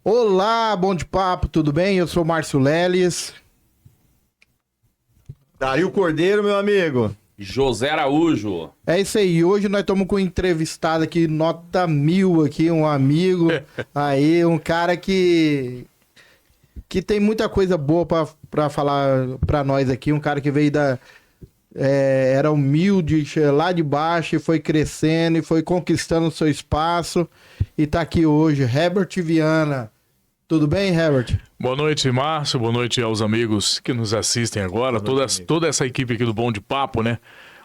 Olá, bom de papo, tudo bem? Eu sou o Márcio Leles. Dario Cordeiro, meu amigo. José Araújo. É isso aí, hoje nós estamos com um entrevistado aqui, nota 1000 aqui, um amigo aí, um cara que tem muita coisa boa pra falar pra nós aqui, um cara que veio era humilde, lá de baixo, e foi crescendo e foi conquistando o seu espaço e tá aqui hoje, Herbert Viana. Tudo bem, Herbert? Boa noite, Márcio. Boa noite aos amigos que nos assistem agora. Toda essa equipe aqui do Bom de Papo, né?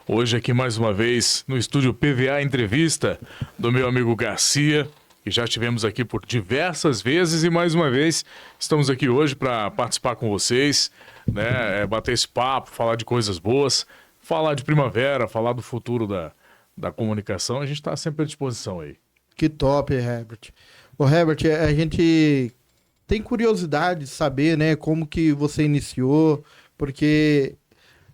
Hoje aqui mais uma vez no estúdio PVA Entrevista do meu amigo Garcia, que já estivemos aqui por diversas vezes e mais uma vez estamos aqui hoje para participar com vocês, né? Bater esse papo, falar de coisas boas, falar de primavera, falar do futuro da comunicação. A gente está sempre à disposição aí. Que top, Herbert. Ô, Herbert, a gente tem curiosidade de saber, né, como que você iniciou, porque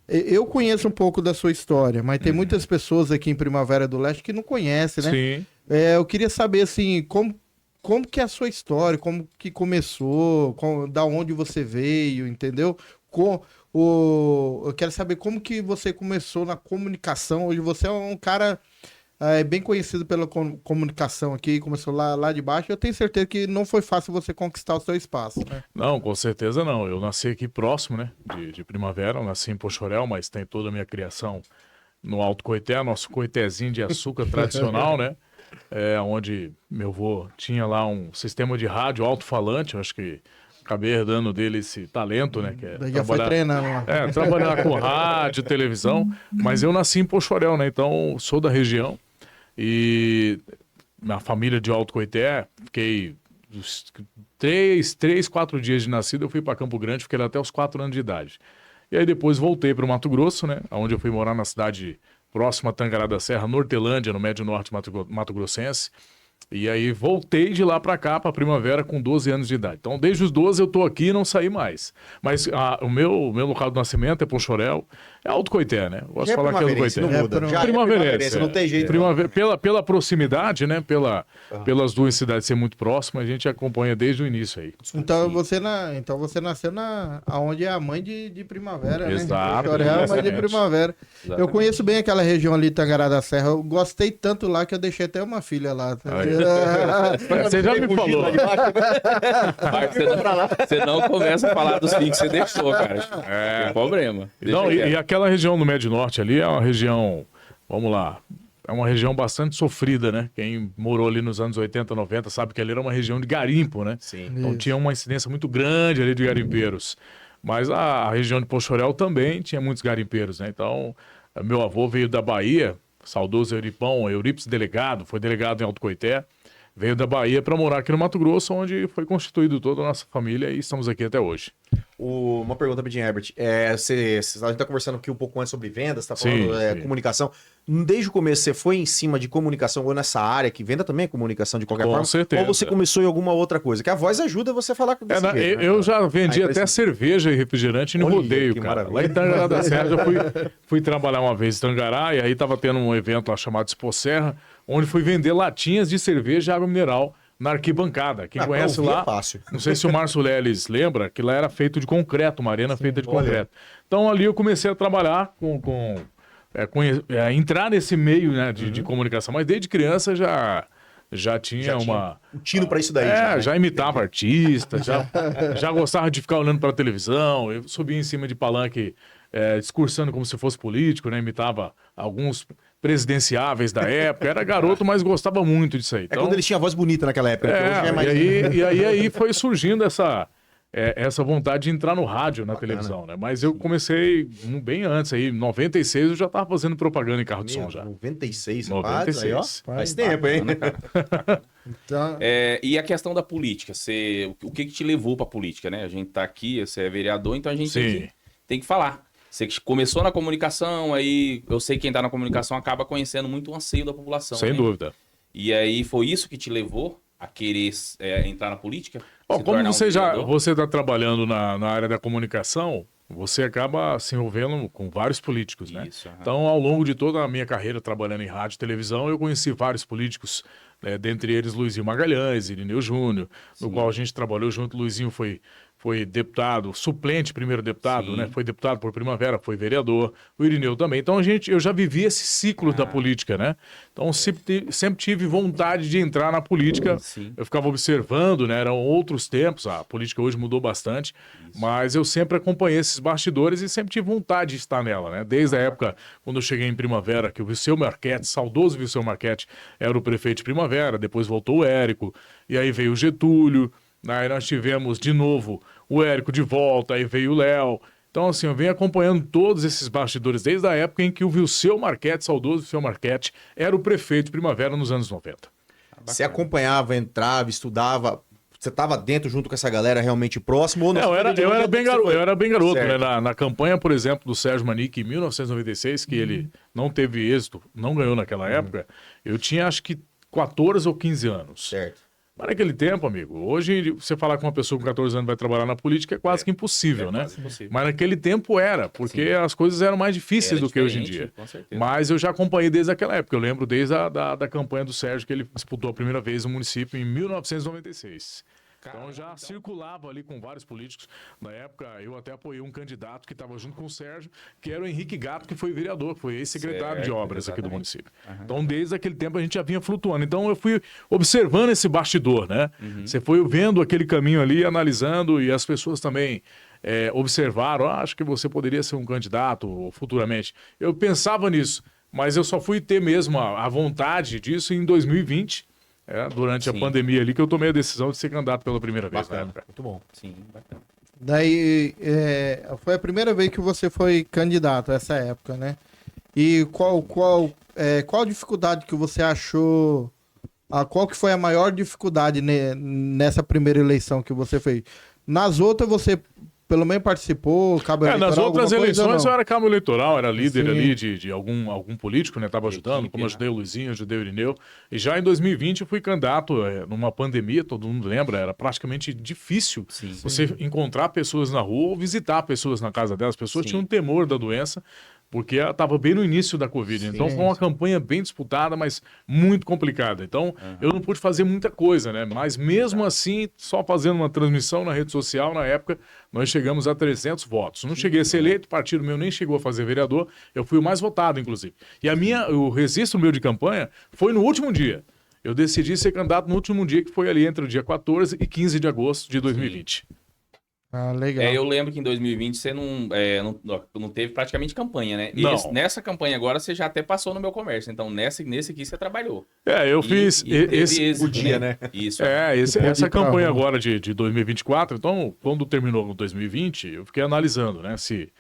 eu conheço um pouco da sua história, mas tem muitas pessoas aqui em Primavera do Leste que não conhecem, né? Sim. Eu queria saber, assim, como que é a sua história, como que começou, da onde você veio, entendeu? Eu quero saber como que você começou na comunicação. Hoje você é um cara bem conhecido pela comunicação aqui, começou lá de baixo. Eu tenho certeza que não foi fácil você conquistar o seu espaço, né? Não, com certeza não. Eu nasci aqui próximo, né, de Primavera. Eu nasci em Pochorel, mas tem toda a minha criação no Alto Coité, nosso coitézinho de açúcar tradicional, né? Onde meu avô tinha lá um sistema de rádio alto-falante. Eu acho que acabei herdando dele esse talento, né? Que é Já foi treinando lá. trabalhar com rádio, televisão. Mas eu nasci em Pochorel, né? Então sou da região. E minha família de Alto Coité, fiquei 4 dias de nascido, eu fui para Campo Grande, fiquei lá até os 4 anos de idade. E aí depois voltei para o Mato Grosso, né? Onde eu fui morar na cidade próxima a Tangará da Serra, Nortelândia, no Médio Norte Mato Grossense. E aí voltei de lá para cá, para Primavera, com 12 anos de idade. Então, desde os 12 eu tô aqui e não saí mais. Mas o meu local de nascimento é Pochorel, é Alto Coité, né? Gosto de falar que é Alto Coité. Não muda. Já Primavera, não tem jeito. Pela proximidade, né? Pelas duas cidades ser muito próximas, a gente acompanha desde o início aí. Então você nasceu aonde é a mãe de Primavera, né? Exato. Pochorel é a mãe de Primavera. Exatamente. Eu conheço bem aquela região ali, Tangará da Serra. Eu gostei tanto lá que eu deixei até uma filha lá. Você já me falou. Você não começa a falar dos filhos que você deixou, cara. Tem problema. Não, e aquela região no Médio Norte ali é uma região, vamos lá, é uma região bastante sofrida, né? Quem morou ali nos anos 80, 90 sabe que ali era uma região de garimpo, né? Sim. Então tinha uma incidência muito grande ali de garimpeiros. Mas a região de Pochorel também tinha muitos garimpeiros, né? Então, meu avô veio da Bahia, saudoso Eurípides Delegado, foi delegado em Alto Coité, veio da Bahia para morar aqui no Mato Grosso, onde foi constituído toda a nossa família e estamos aqui até hoje. Uma pergunta rapidinho, Herbert. A gente está conversando aqui um pouco antes sobre vendas, está falando Sim. comunicação. Desde o começo, você foi em cima de comunicação ou nessa área, que venda também é comunicação de qualquer Com forma? certeza. Ou você começou em alguma outra coisa? Que a voz ajuda você a falar com desse jeito, né? Eu já vendi Aí, até cerveja e refrigerante no Olha, rodeio, que cara. maravilha. Lá em Tangará da Serra, já fui trabalhar uma vez em Tangará, e aí tava tendo um evento lá chamado Expo Serra, onde fui vender latinhas de cerveja e água mineral na arquibancada. Quem conhece pra ouvir lá, é fácil. não sei se o Márcio Leles lembra, que lá era feito de concreto, uma arena feita de olha. concreto. Então ali eu comecei a trabalhar entrar nesse meio, né, de comunicação, mas desde criança já tinha uma... um tino pra isso daí. né? Já imitava artista, já gostava de ficar olhando pra televisão, eu subia em cima de palanque discursando como se fosse político, né? Imitava alguns presidenciáveis da época, era garoto, mas gostava muito disso aí. É quando eles tinham a voz bonita naquela época, porque hoje é mais... e aí foi surgindo essa vontade de entrar no rádio, na televisão, né? Mas eu comecei bem antes aí, em 96 eu já tava fazendo propaganda em carro de som já. 96, 96. Aí, ó, faz tempo, hein? Então, E a questão da política, o que te levou pra política, né? A gente tá aqui, você é vereador, então a gente Sim. tem que falar. Você que começou na comunicação, aí eu sei que quem tá na comunicação acaba conhecendo muito o anseio da população. Sem né? dúvida. E aí foi isso que te levou a querer entrar na política? Bom, Se como tornar um você vereador? está trabalhando na área da comunicação, você acaba se envolvendo com vários políticos, né? Isso, aham. Então, ao longo de toda a minha carreira trabalhando em rádio e televisão, eu conheci vários políticos, dentre eles Luizinho Magalhães, Irineu Júnior, no qual a gente trabalhou junto. Luizinho foi deputado, suplente, primeiro deputado, Sim. né? Foi deputado por Primavera, foi vereador, o Irineu também. Então eu já vivi esse ciclo da política, né? Então sempre tive vontade de entrar na política. Sim. Eu ficava observando, né? Eram outros tempos, a política hoje mudou bastante, mas eu sempre acompanhei esses bastidores e sempre tive vontade de estar nela, né? Desde a época, quando eu cheguei em Primavera, que o Viseu Marchetti, saudoso Viseu Marchetti, era o prefeito de Primavera, depois voltou o Érico, e aí veio o Getúlio. Aí nós tivemos de novo o Érico de volta, aí veio o Léo. Então, assim, eu venho acompanhando todos esses bastidores desde a época em que o Viseu Marchetti, saudoso Viseu Marchetti, era o prefeito de Primavera nos anos 90. Você acompanhava, entrava, estudava, você estava dentro junto com essa galera realmente próximo? Ou não? Eu era bem garoto, Certo. né? Na campanha, por exemplo, do Sérgio Manique em 1996, que ele não teve êxito, não ganhou naquela época, eu tinha acho que 14 ou 15 anos. Certo. Mas naquele tempo, amigo, hoje você falar com uma pessoa com 14 anos vai trabalhar na política é quase que impossível, né? quase impossível. Mas naquele tempo era, porque as coisas eram mais difíceis Era do que hoje em diferente, dia. com certeza. Mas eu já acompanhei desde aquela época. Eu lembro desde da campanha do Sérgio, que ele disputou a primeira vez no município em 1996. Então eu já circulava ali com vários políticos. Na época, eu até apoiei um candidato que estava junto com o Sérgio, que era o Henrique Gato, que foi vereador, que foi ex-secretário de Certo, obras aqui do exatamente. município. Então, desde aquele tempo, a gente já vinha flutuando. Então, eu fui observando esse bastidor, né? Você foi vendo aquele caminho ali, analisando, e as pessoas também observaram, acho que você poderia ser um candidato futuramente. Eu pensava nisso, mas eu só fui ter mesmo a vontade disso em 2020, durante a Sim. pandemia ali, que eu tomei a decisão de ser candidato pela primeira vez. Bacana. Né? Muito bom. Sim, bacana. Daí, foi a primeira vez que você foi candidato essa época, né? E qual dificuldade que você achou? Qual que foi a maior dificuldade nessa primeira eleição que você fez? Nas outras você pelo menos participou, cabo eleitoral, nas outras alguma coisa, eleições não? eu era cabo eleitoral, era líder Sim. ali de algum político, né? Tava ajudando, equipe, como eu né? ajudei o Luizinho, ajudei o Irineu. E já em 2020 eu fui candidato numa pandemia, todo mundo lembra, era praticamente difícil Sim. você encontrar pessoas na rua ou visitar pessoas na casa delas. As pessoas Sim. tinham temor da doença, porque estava bem no início da Covid. Então foi uma campanha bem disputada, mas muito complicada. Então eu não pude fazer muita coisa, né? Mas mesmo assim, só fazendo uma transmissão na rede social, na época, nós chegamos a 300 votos. Não cheguei a ser eleito, o partido meu nem chegou a fazer vereador, eu fui o mais votado, inclusive. E o registro meu de campanha foi no último dia. Eu decidi ser candidato no último dia, que foi ali entre o dia 14 e 15 de agosto de 2020. Legal. Eu lembro que em 2020 você não teve praticamente campanha, né? Não. Nessa campanha agora você já até passou no meu comércio. Então nesse aqui você trabalhou. Eu fiz teve esse... êxito, dia, né? Isso. Essa ir pra campanha rua. agora de 2024, então, quando terminou no 2020, eu fiquei analisando, né, se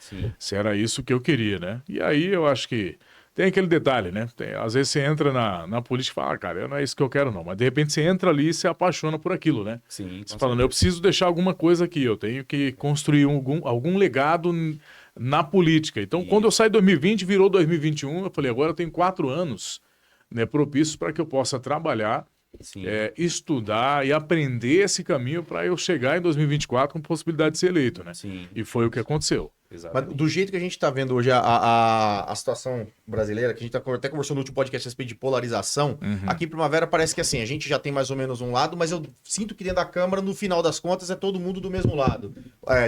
era isso que eu queria, né? E aí eu acho que tem aquele detalhe, né? Às vezes você entra na política e fala, cara, não é isso que eu quero não. Mas de repente você entra ali e se apaixona por aquilo, né? Sim. Você falando, eu preciso deixar alguma coisa aqui, eu tenho que construir algum legado na política. Então, quando eu saí de 2020, virou 2021, eu falei, agora eu tenho 4 anos, né, propícios para que eu possa trabalhar, Sim. estudar e aprender esse caminho para eu chegar em 2024 com possibilidade de ser eleito, né? Sim. E foi o que aconteceu. Mas Exatamente. do jeito que a gente tá vendo hoje a situação brasileira, que a gente até conversou no último podcast a respeito de polarização, aqui em Primavera parece que assim, a gente já tem mais ou menos um lado, mas eu sinto que dentro da Câmara, no final das contas, é todo mundo do mesmo lado.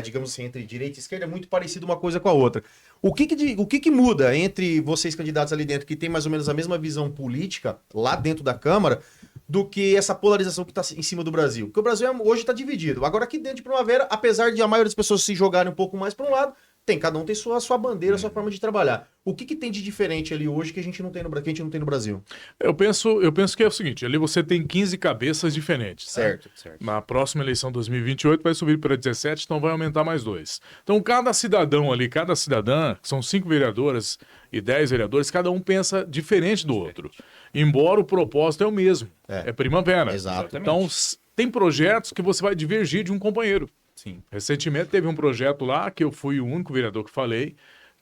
Digamos assim, entre direita e esquerda é muito parecido uma coisa com a outra. O que muda entre vocês candidatos ali dentro, que tem mais ou menos a mesma visão política, lá dentro da Câmara, do que essa polarização que está em cima do Brasil? Porque o Brasil hoje está dividido. Agora aqui dentro de Primavera, apesar de a maioria das pessoas se jogarem um pouco mais para um lado, cada um tem sua bandeira, sua forma de trabalhar. O que tem de diferente ali hoje que a gente não tem no Brasil? Eu penso que é o seguinte, ali você tem 15 cabeças diferentes. Certo. Na próxima eleição 2028 vai subir para 17, então vai aumentar mais 2. Então cada cidadão ali, cada cidadã, que são 5 vereadoras e 10 vereadores, cada um pensa diferente do outro. Embora o propósito é o mesmo, é Primavera. Exato. Então tem projetos que você vai divergir de um companheiro. Sim. Recentemente teve um projeto lá que eu fui o único vereador que falei,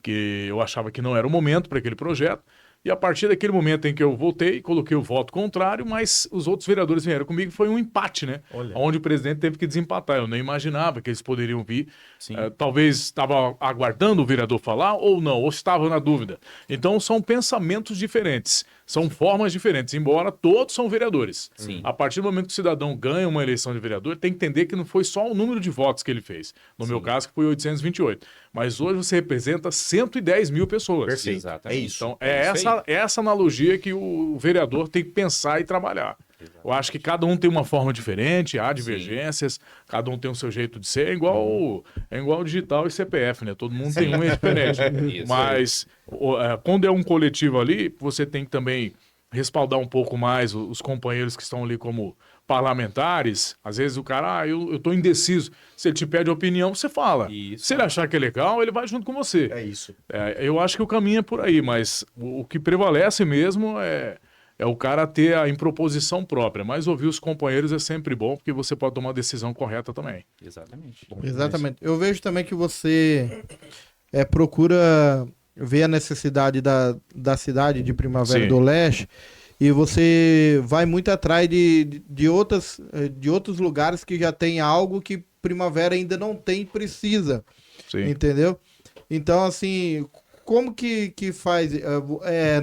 que eu achava que não era o momento para aquele projeto, E a partir daquele momento em que eu votei, coloquei o voto contrário, mas os outros vereadores vieram comigo e foi um empate, né? Olha. Onde o presidente teve que desempatar. Eu nem imaginava que eles poderiam vir. Sim. Talvez estava aguardando o vereador falar ou não, ou estava na dúvida. Então são pensamentos diferentes, são formas diferentes, embora todos são vereadores. Sim. A partir do momento que o cidadão ganha uma eleição de vereador, tem que entender que não foi só o número de votos que ele fez. No meu caso, que foi 828. Mas hoje você representa 110 mil pessoas. Perfeito. Exatamente. É isso. Então, isso aí. essa analogia que o vereador tem que pensar e trabalhar. Eu acho que cada um tem uma forma diferente, há divergências, cada um tem o seu jeito de ser, é igual digital e CPF, né? Todo mundo tem um diferente. Isso Mas quando é um coletivo ali, você tem que também respaldar um pouco mais os companheiros que estão ali como parlamentares. Às vezes o cara, eu tô indeciso. Se ele te pede opinião, você fala. Isso. Se ele achar que é legal, ele vai junto com você. É isso. Eu acho que o caminho é por aí, mas o que prevalece mesmo é o cara ter a improposição própria. Mas ouvir os companheiros é sempre bom, porque você pode tomar a decisão correta também. Exatamente. Exatamente. Eu vejo também que você procura ver a necessidade da cidade de Primavera Sim. do Leste e você vai muito atrás de outros lugares que já tem algo que Primavera ainda não tem e precisa. Sim. Entendeu? Então, assim, como que faz?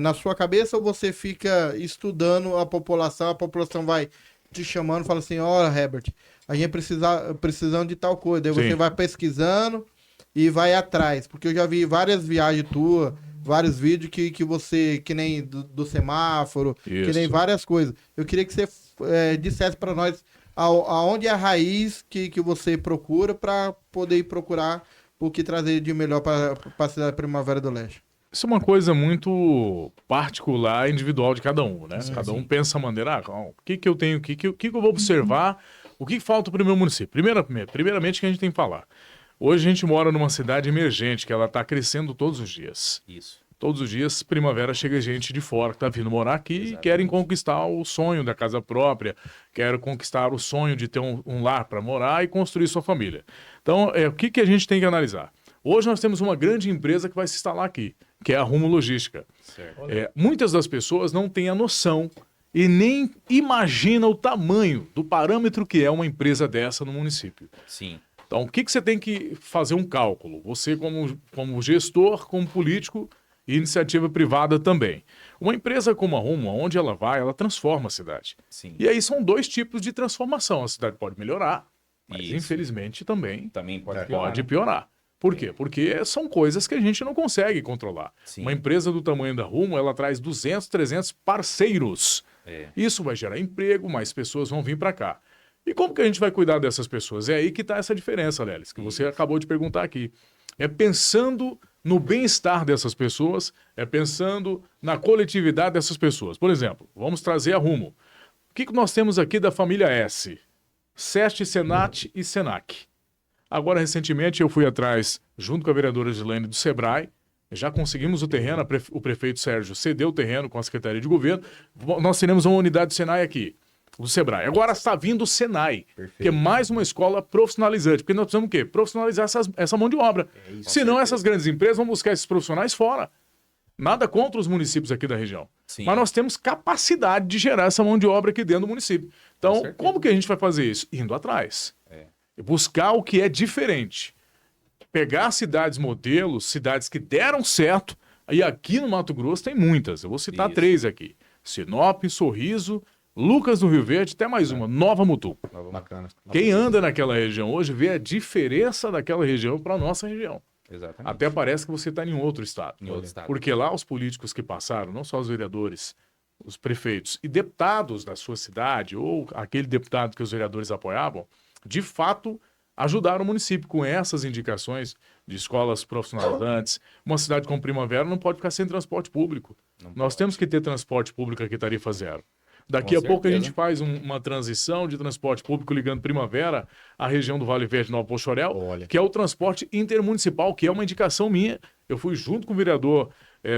Na sua cabeça ou você fica estudando a população vai te chamando e fala assim, olha, Herbert, a gente precisando de tal coisa. Daí Sim. você vai pesquisando e vai atrás. Porque eu já vi várias viagens tuas, vários vídeos que você, que nem do semáforo, que Isso. nem várias coisas. Eu queria que você dissesse para nós aonde é a raiz que você procura para poder ir procurar o que trazer de melhor para a cidade de Primavera do Leste. Isso é uma coisa muito particular, individual de cada um, né? Cada um pensa a maneira, o que eu tenho, o que eu vou observar, o que falta para o meu município. Primeiramente, que a gente tem que falar. Hoje a gente mora numa cidade emergente, que ela está crescendo todos os dias. Isso. Todos os dias, primavera, chega gente de fora que está vindo morar aqui Exatamente. e querem conquistar o sonho da casa própria, querem conquistar o sonho de ter um lar para morar e construir sua família. Então, o que a gente tem que analisar? Hoje nós temos uma grande empresa que vai se instalar aqui, que é a Rumo Logística. Certo. Muitas das pessoas não têm a noção e nem imaginam o tamanho do parâmetro que é uma empresa dessa no município. Sim. Então, o que você tem que fazer um cálculo? Você, como gestor, como político e iniciativa privada também. Uma empresa como a Rumo, onde ela vai, ela transforma a cidade. Sim. E aí são dois tipos de transformação. A cidade pode melhorar, mas Isso. infelizmente também Também pode pode piorar. Por quê? Porque são coisas que a gente não consegue controlar. Sim. Uma empresa do tamanho da Rumo, ela traz 200, 300 parceiros. É. Isso vai gerar emprego, mais pessoas vão vir para cá. E como que a gente vai cuidar dessas pessoas? É aí que está essa diferença, Lelis, que você acabou de perguntar aqui. É pensando no bem-estar dessas pessoas, é pensando na coletividade dessas pessoas. Por exemplo, vamos trazer a Rumo. O que nós temos aqui da família S? SEST, SENAT e SENAC. Agora, recentemente, eu fui atrás, junto com a vereadora Gilene do Sebrae, já conseguimos o terreno, o prefeito Sérgio cedeu o terreno com a Secretaria de Governo, nós teremos uma unidade do Senai aqui, do Sebrae. Agora está vindo o Senai, que é mais uma escola profissionalizante, porque nós precisamos o quê? Profissionalizar essa mão de obra. Senão essas grandes empresas vão buscar esses profissionais fora. Nada contra os municípios aqui da região. Sim. Mas nós temos capacidade de gerar essa mão de obra aqui dentro do município. Então, certeza. como que a gente vai fazer isso? Indo atrás. Buscar o que é diferente. Pegar cidades modelos, cidades que deram certo. E aqui no Mato Grosso tem muitas. Eu vou citar Isso. 3 aqui. Sinop, Sorriso, Lucas do Rio Verde, até mais uma, Nova Mutum. Bacana. Quem anda naquela região hoje vê a diferença daquela região para a nossa região. Exatamente. Até parece que você está em outro estado. Em outro estado. Porque lá os políticos que passaram, não só os vereadores, os prefeitos e deputados da sua cidade, ou aquele deputado que os vereadores apoiavam, de fato ajudaram o município com essas indicações de escolas profissionalizantes. Uma cidade como Primavera não pode ficar sem transporte público. Nós temos que ter transporte público aqui, tarifa zero. Daqui Com a pouco a certeza. gente faz uma transição de transporte público ligando Primavera à região do Vale Verde Nova Poxorel, Olha. que é o transporte intermunicipal, que é uma indicação minha. Eu fui junto com o vereador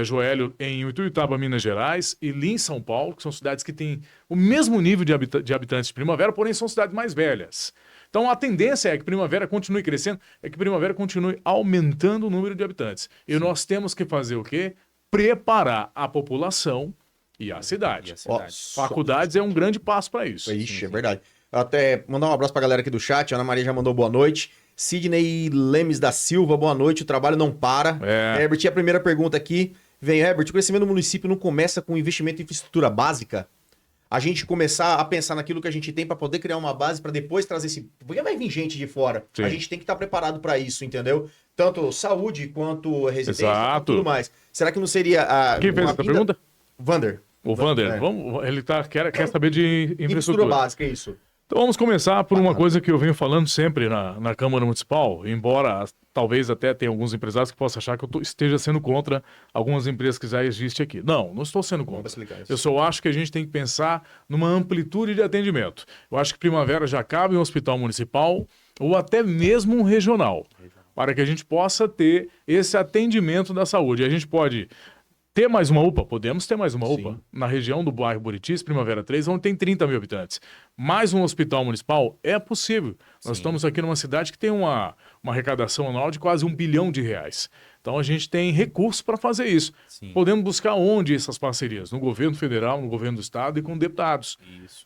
Joélio em Ituiutaba, Minas Gerais, e Lins, São Paulo, que são cidades que têm o mesmo nível de habitantes de Primavera, porém são cidades mais velhas. Então a tendência é que Primavera continue crescendo, é que Primavera continue aumentando o número de habitantes. E nós temos que fazer o quê? preparar a população e a cidade. Ó, Faculdades é um grande passo para isso. Ixi, é verdade. Até mandar um abraço pra galera aqui do chat. A Ana Maria já mandou boa noite. Sidney Lemes da Silva, boa noite. O trabalho não para. Herbert, e a primeira pergunta aqui vem, Herbert, o crescimento do município não começa com investimento em infraestrutura básica? A gente começar a pensar naquilo que a gente tem para poder criar uma base para depois trazer esse... Porque vai vir gente de fora. Sim. A gente tem que estar preparado para isso, entendeu? Tanto saúde quanto residência, Exato. tudo mais. Será que não seria a... Quem fez essa pergunta? Vander. O Vander. É. Vamos, ele quer saber de Infraestrutura infraestrutura. básica, é isso. Então vamos começar por uma coisa que eu venho falando sempre na Câmara Municipal, embora talvez até tenha alguns empresários que possam achar que eu esteja sendo contra algumas empresas que já existem aqui. Não estou sendo contra. Eu só acho que a gente tem que pensar numa amplitude de atendimento. Eu acho que Primavera já cabe um hospital municipal ou até mesmo um regional, para que a gente possa ter esse atendimento da saúde. A gente pode... ter mais uma UPA? Podemos ter mais uma UPA. Na região do bairro Buritis, Primavera 3, onde tem 30 mil habitantes. Mais um hospital municipal? É possível. Nós estamos aqui numa cidade que tem uma arrecadação anual de quase R$1 bilhão. Então a gente tem recursos para fazer isso. Podemos buscar onde essas parcerias? No governo federal, no governo do estado e com deputados.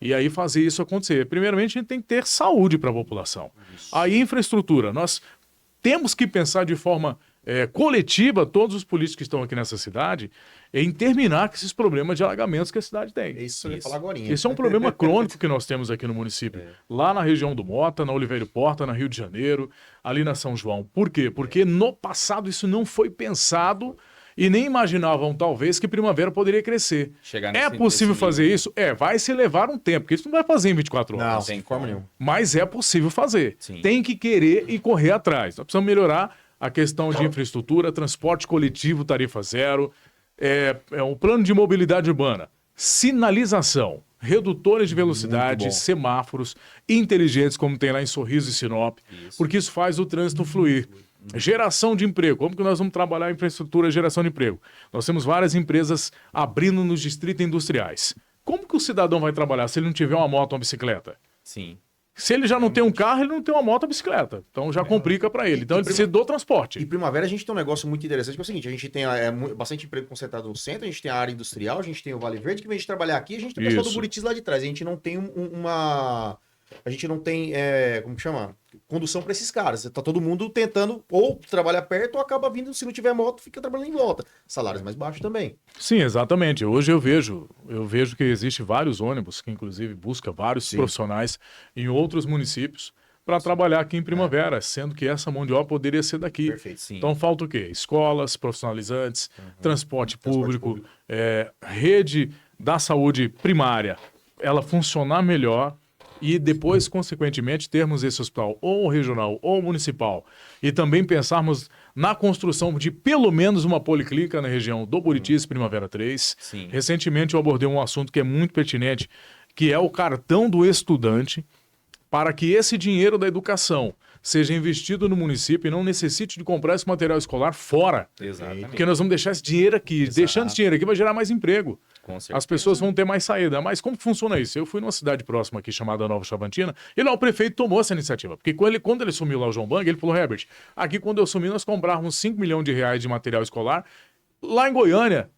E aí fazer isso acontecer. Primeiramente, a gente tem que ter saúde para a população. Aí infraestrutura. Nós temos que pensar de forma... coletiva, todos os políticos que estão aqui nessa cidade, em terminar com esses problemas de alagamentos que a cidade tem. Isso eu ia falar agora. Esse é um problema crônico que nós temos aqui no município. Lá na região do Mota, na Oliveira Porta, na Rio de Janeiro, ali na São João. Por quê? Porque no passado isso não foi pensado e nem imaginavam, talvez, que Primavera poderia crescer. É possível fazer isso? Vai se levar um tempo, porque isso não vai fazer em 24 horas. Não, sem forma nenhuma. Mas é possível fazer. Tem que querer e correr atrás. Nós precisamos melhorar a questão de infraestrutura, transporte coletivo, tarifa zero, o plano de mobilidade urbana, sinalização, redutores de velocidade, semáforos inteligentes, como tem lá em Sorriso e Sinop, porque isso faz o trânsito fluir. Geração de emprego, como que nós vamos trabalhar a infraestrutura, geração de emprego? Nós temos várias empresas abrindo nos distritos industriais. Como que o cidadão vai trabalhar se ele não tiver uma moto ou uma bicicleta? Sim. Se ele já não tem um carro, ele não tem uma moto ou bicicleta. Então já complica para ele. Então ele precisa do transporte. E Primavera a gente tem um negócio muito interessante, que é o seguinte, a gente tem bastante emprego concentrado no centro, a gente tem a área industrial, a gente tem o Vale Verde, que vem de trabalhar aqui, a gente tem o pessoal do Buritis lá de trás. A gente não tem a gente não tem, como que chama? Condução para esses caras. Tá todo mundo tentando ou trabalhar perto ou acaba vindo, se não tiver moto, fica trabalhando em volta. Salários mais baixos também. Sim, exatamente. Hoje eu vejo que existe vários ônibus, que inclusive busca vários profissionais em outros municípios para trabalhar aqui em Primavera, sendo que essa mão de obra poderia ser daqui. Perfeito, sim. Então falta o quê? Escolas profissionalizantes, transporte público, rede da saúde primária, ela funcionar melhor, e depois, consequentemente, termos esse hospital ou regional ou municipal e também pensarmos na construção de pelo menos uma policlínica na região do Buritis, Primavera 3. Sim. Recentemente eu abordei um assunto que é muito pertinente, que é o cartão do estudante, para que esse dinheiro da educação seja investido no município e não necessite de comprar esse material escolar fora. Exatamente. Porque nós vamos deixar esse dinheiro aqui. Exato. Deixando esse dinheiro aqui vai gerar mais emprego. Com certeza. As pessoas vão ter mais saída. Mas como funciona isso? Eu fui numa cidade próxima aqui chamada Nova Chavantina e lá o prefeito tomou essa iniciativa. Porque quando ele sumiu lá o João Bang, ele falou, Herbert, aqui quando eu sumi nós comprávamos 5 milhões de reais de material escolar. Lá em Goiânia,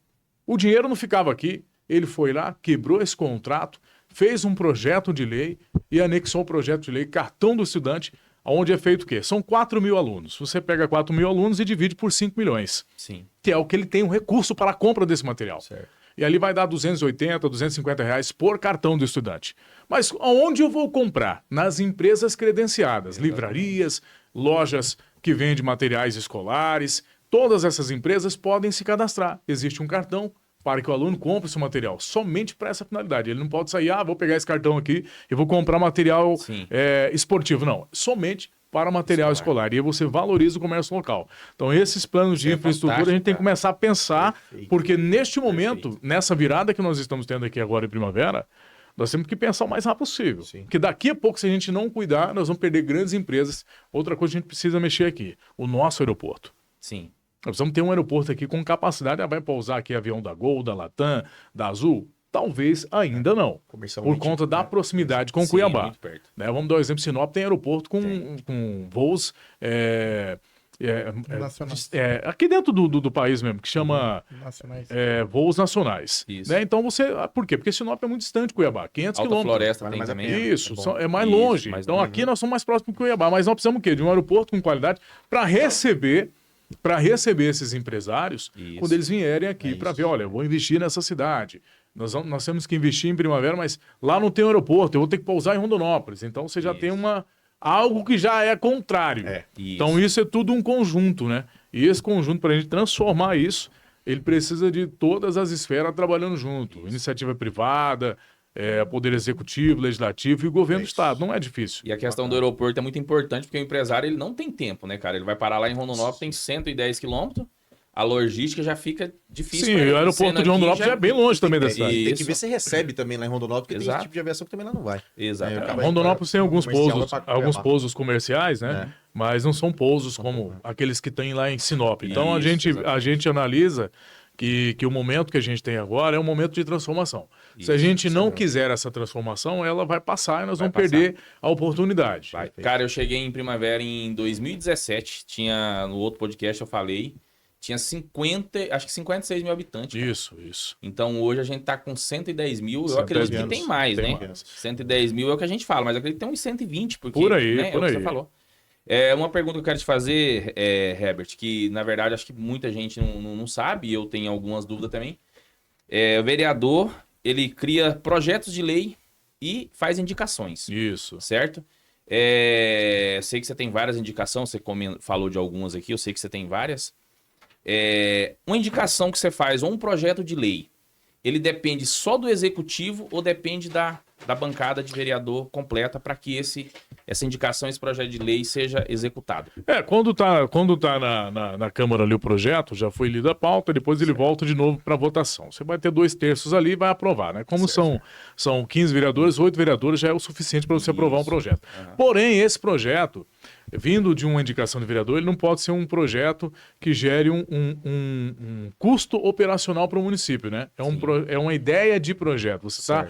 o dinheiro não ficava aqui. Ele foi lá, quebrou esse contrato, fez um projeto de lei e anexou o projeto de lei cartão do estudante, onde é feito o quê? São 4 mil alunos. Você pega 4 mil alunos e divide por 5 milhões. Sim. Que é o que ele tem um recurso para a compra desse material. Certo. E ali vai dar 280, 250 reais por cartão do estudante. Mas aonde eu vou comprar? Nas empresas credenciadas, livrarias, lojas que vendem materiais escolares. Todas essas empresas podem se cadastrar. Existe um cartão para que o aluno compre esse material, somente para essa finalidade. Ele não pode sair, vou pegar esse cartão aqui e vou comprar material esportivo. Não, somente para material escolar. E aí você valoriza o comércio local. Então, esses planos de infraestrutura a gente tem que começar a pensar, porque neste momento, nessa virada que nós estamos tendo aqui agora em Primavera, nós temos que pensar o mais rápido possível. Porque daqui a pouco, se a gente não cuidar, nós vamos perder grandes empresas. Outra coisa que a gente precisa mexer aqui, o nosso aeroporto. Sim. Nós precisamos ter um aeroporto aqui com capacidade. Vai pousar aqui avião da Gol, da Latam, da Azul? Talvez ainda não. Por conta da proximidade com Cuiabá. Muito perto. Vamos dar um exemplo. Sinop tem aeroporto com voos Nacionais. Aqui dentro do país mesmo, que chama Nacionais. voos nacionais. Isso. Né? Então por quê? Porque Sinop é muito distante de Cuiabá, 500 Alta quilômetros. Floresta Vale tem mais a também. pena. Isso, É bom. é mais Isso, longe. mais Então longe. aqui nós somos mais próximos de Cuiabá, mas nós precisamos o quê? De um aeroporto com qualidade para receber esses empresários Isso. quando eles vierem aqui É para isso. ver, olha, eu vou investir nessa cidade. Nós temos que investir em Primavera, mas lá não tem aeroporto, eu vou ter que pousar em Rondonópolis. Então você já tem algo que já é contrário. Então isso é tudo um conjunto, né? E esse conjunto, para a gente transformar isso, ele precisa de todas as esferas trabalhando junto. Iniciativa privada, poder executivo, legislativo e o governo do estado. Não é difícil. E a questão do aeroporto é muito importante, porque o empresário ele não tem tempo, né, cara? Ele vai parar lá em Rondonópolis, tem 110 quilômetros, a logística já fica difícil. Sim, pra ele. o aeroporto Sendo de Rondonópolis aqui já é bem longe também da Tem cidade. que Isso. ver se recebe também lá em Rondonópolis, porque tem Exato. esse tipo de aviação que também lá não vai. Exatamente. Acaba- Rondonópolis tem alguns comercial pousos, vai pra alguns Cuiabá. pousos comerciais, né? Mas não são pousos como aqueles que tem lá em Sinop. Então a Isso, gente exatamente. analisa que o momento que a gente tem agora é um momento de transformação. Se a Isso, gente não quiser essa transformação, ela vai passar e nós vamos passar. perder a oportunidade. Vai. Cara, eu cheguei em Primavera em 2017, no outro podcast eu falei, tinha 56 mil habitantes. cara. Isso. Então hoje a gente tá com 110 mil, eu 110 acredito que anos. tem mais, Tem né? mais. 110 mil é o que a gente fala, mas eu acredito que tem uns 120, porque Por aí, né, por é o que aí. você falou. Uma pergunta que eu quero te fazer, Herbert, que na verdade acho que muita gente não sabe, e eu tenho algumas dúvidas também. O vereador, ele cria projetos de lei e faz indicações, Isso. certo? Sei que você tem várias indicações, você falou de algumas aqui, eu sei que você tem várias. Uma indicação que você faz, ou um projeto de lei, ele depende só do executivo ou depende da bancada de vereador completa para que essa indicação, esse projeto de lei seja executado? Quando tá na Câmara ali o projeto, já foi lido a pauta, depois ele volta de novo para votação. Você vai ter 2/3 ali e vai aprovar, né? Como são 15 vereadores, 8 vereadores já é o suficiente para você aprovar um projeto. Porém, esse projeto, vindo de uma indicação de vereador, ele não pode ser um projeto que gere um custo operacional para o município, né? É uma ideia de projeto. Você está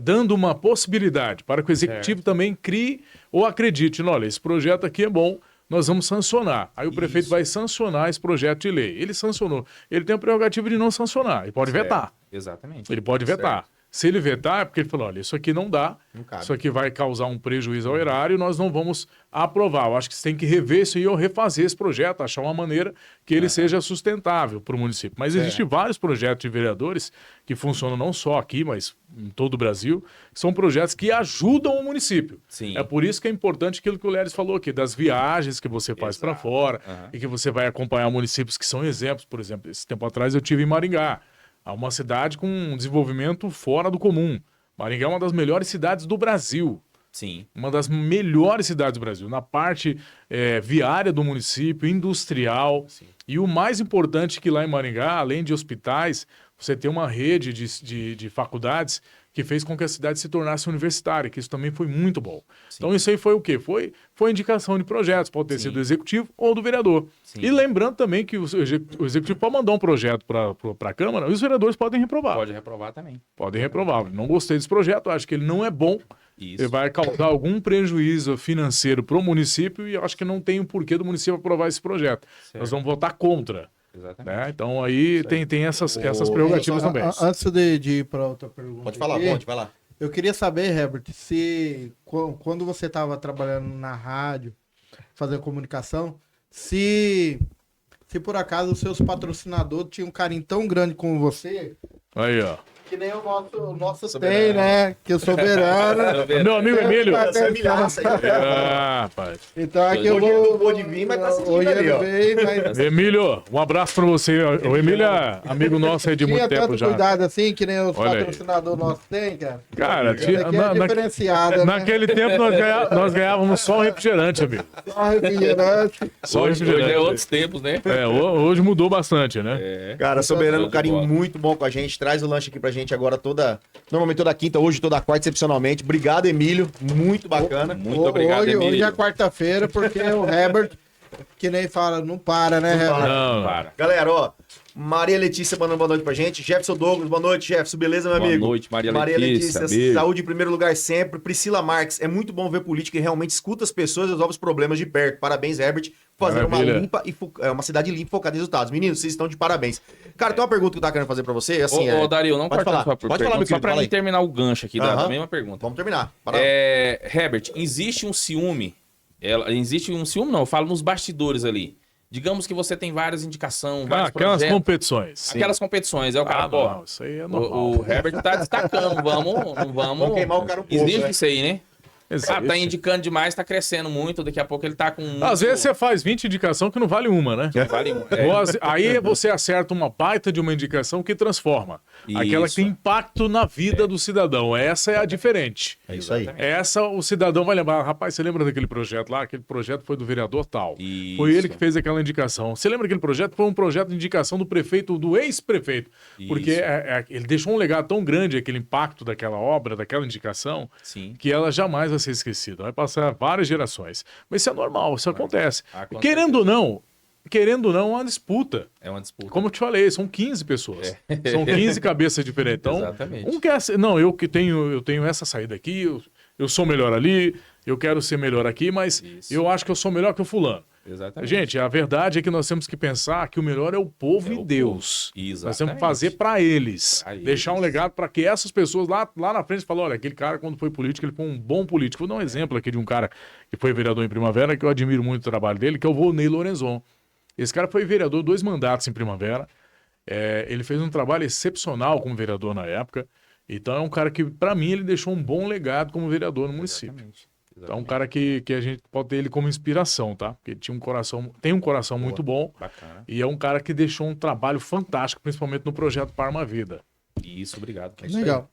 dando uma possibilidade para que o executivo também crie ou acredite, olha, esse projeto aqui é bom, nós vamos sancionar. Aí o prefeito vai sancionar esse projeto de lei. Ele sancionou. Ele tem a prerrogativa de não sancionar. Ele pode vetar. Exatamente. Ele pode vetar. Se ele vetar, é porque ele falou, olha, isso aqui não dá, Não cabe. isso aqui vai causar um prejuízo ao erário, nós não vamos aprovar. Eu acho que você tem que rever isso aí ou refazer esse projeto, achar uma maneira que ele seja sustentável para o município. Mas existem vários projetos de vereadores que funcionam não só aqui, mas em todo o Brasil, que são projetos que ajudam o município. Sim. É por isso que é importante aquilo que o Leris falou aqui, das viagens que você faz para fora e que você vai acompanhar municípios que são exemplos. Por exemplo, esse tempo atrás eu tive em Maringá. É uma cidade com um desenvolvimento fora do comum. Maringá é uma das melhores cidades do Brasil. Sim. Uma das melhores cidades do Brasil. Na parte viária do município, industrial. Sim. E o mais importante que lá em Maringá, além de hospitais, você tem uma rede de faculdades que fez com que a cidade se tornasse universitária, que isso também foi muito bom. Sim. Então isso aí foi o quê? Foi indicação de projetos, pode ter sido do executivo ou do vereador. Sim. E lembrando também que o executivo pode mandar um projeto para a Câmara e os vereadores podem reprovar. Pode reprovar também. Podem reprovar. Não gostei desse projeto, acho que ele não é bom. Isso. Ele vai causar algum prejuízo financeiro para o município e eu acho que não tem o porquê do município aprovar esse projeto. Certo. Nós vamos votar contra. Exatamente. Né? Então aí tem essas prerrogativas também. Antes de ir para outra pergunta. Pode falar, vai lá. Eu queria saber, Herbert, se quando você estava trabalhando na rádio, fazendo comunicação, se por acaso os seus patrocinadores tinham um carinho tão grande com você. Aí, ó. Que nem o nosso tem, né? Que o Soberano. Meu amigo Emílio. Essa é milhaça aí. Rapaz. Então aqui eu vou. Pode vir, mas tá sentindo Hoje ali, ó. mas... Emílio, um abraço pra você. O Emílio é amigo nosso aí de muito tempo tanto já. cuidado assim, que nem os Olha patrocinadores nossos têm, cara. Cara, Isso aqui é diferenciada, né? naquele tempo nós ganhávamos só um refrigerante, amigo. Só refrigerante. Só Hoje refrigerante. é outros tempos, né? Hoje mudou bastante, né? Cara, Soberano, um de carinho bola. muito bom com a gente. Traz o lanche aqui pra gente agora normalmente toda quinta, hoje toda quarta, excepcionalmente. Obrigado, Emílio. Muito bacana. Muito obrigado, Emílio. Hoje é quarta-feira, porque o Herbert, Que nem fala, não para, né, Não Herbert? para. Não, Para. Galera, ó, Maria Letícia mandando boa noite pra gente. Jefferson Douglas, boa noite, Jefferson. Beleza, meu Boa amigo? noite, Maria Letícia, beijo. Saúde em primeiro lugar sempre. Priscila Marques, é muito bom ver política que realmente escuta as pessoas e resolve os problemas de perto. Parabéns, Herbert, por fazer Maravilha. uma cidade limpa e focada em resultados. Meninos, vocês estão de parabéns. Cara, tem uma pergunta que eu tava querendo fazer pra você. Assim, Ô, Dario, não pode corta falar. a sua Pode pergunta, falar, meu só querido, pra fala mim aí. terminar o gancho aqui da Aham. mesma pergunta. Vamos terminar. Para. Herbert, existe um ciúme, existe um ciúme não, eu falo nos bastidores ali. Digamos que você tem várias indicações, vários aquelas projetos, competições. aquelas competições, é o cara, pô, Não, isso aí é normal. o Herbert tá destacando, não vamos Vamos queimar o cara um pouco, existe né? isso aí, né? Existe. Ah, tá indicando demais, tá crescendo muito, daqui a pouco ele tá com... Às vezes você faz 20 indicação que não vale uma, né? Vale, Aí você acerta uma baita de uma indicação que transforma. Aquela que tem impacto na vida do cidadão. Essa é a diferente. É isso aí. Essa o cidadão vai lembrar. Rapaz, você lembra daquele projeto lá? Aquele projeto foi do vereador tal. Isso. Foi ele que fez aquela indicação. Você lembra daquele projeto? Foi um projeto de indicação do prefeito, do ex-prefeito. Porque Isso. ele deixou um legado tão grande, aquele impacto daquela obra, daquela indicação, Sim. que ela jamais vai ser esquecida. Vai passar várias gerações. Mas isso é normal, isso acontece. com Querendo ou não, é uma disputa. É uma disputa. Como eu te falei, são 15 pessoas. São 15 cabeças diferentes. Então, Exatamente. um quer ser, não, eu tenho essa saída aqui, eu sou melhor ali, eu quero ser melhor aqui, mas Isso. eu acho que eu sou melhor que o fulano. Exatamente. Gente, a verdade é que nós temos que pensar que o melhor é o povo É e o Deus. povo. Nós temos que Exatamente. fazer para eles. Pra Deixar um eles. legado para que essas pessoas lá na frente falem, olha, aquele cara quando foi político, ele foi um bom político. Vou dar um exemplo aqui de um cara que foi vereador em Primavera, que eu admiro muito o trabalho dele, que é o Volney Lorenzon. Esse cara foi vereador 2 mandatos em Primavera. Ele fez um trabalho excepcional como vereador na época. Então é um cara que, para mim, ele deixou um bom legado como vereador no município. Exatamente. Então é um cara que a gente pode ter ele como inspiração, tá? Porque ele tem um coração muito bom Bacana. e é um cara que deixou um trabalho fantástico, principalmente no projeto Parma Vida. Isso, obrigado. Legal.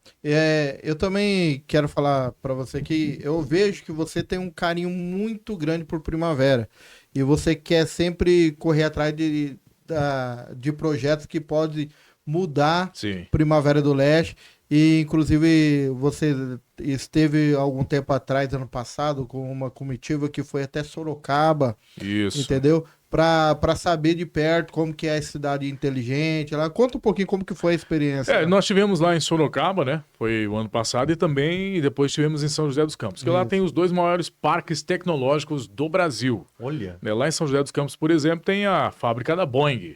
Eu também quero falar para você que eu vejo que você tem um carinho muito grande por Primavera e você quer sempre correr atrás de projetos que podem mudar Sim. Primavera do Leste. E, inclusive, você esteve algum tempo atrás, ano passado, com uma comitiva que foi até Sorocaba, Isso. entendeu? Para saber de perto como que é a cidade inteligente. Lá. Conta um pouquinho como que foi a experiência. Nós tivemos lá em Sorocaba, né? Foi o ano passado, e também depois tivemos em São José dos Campos, que lá tem os 2 maiores parques tecnológicos do Brasil. Olha. Né? Lá em São José dos Campos, por exemplo, tem a fábrica da Boeing,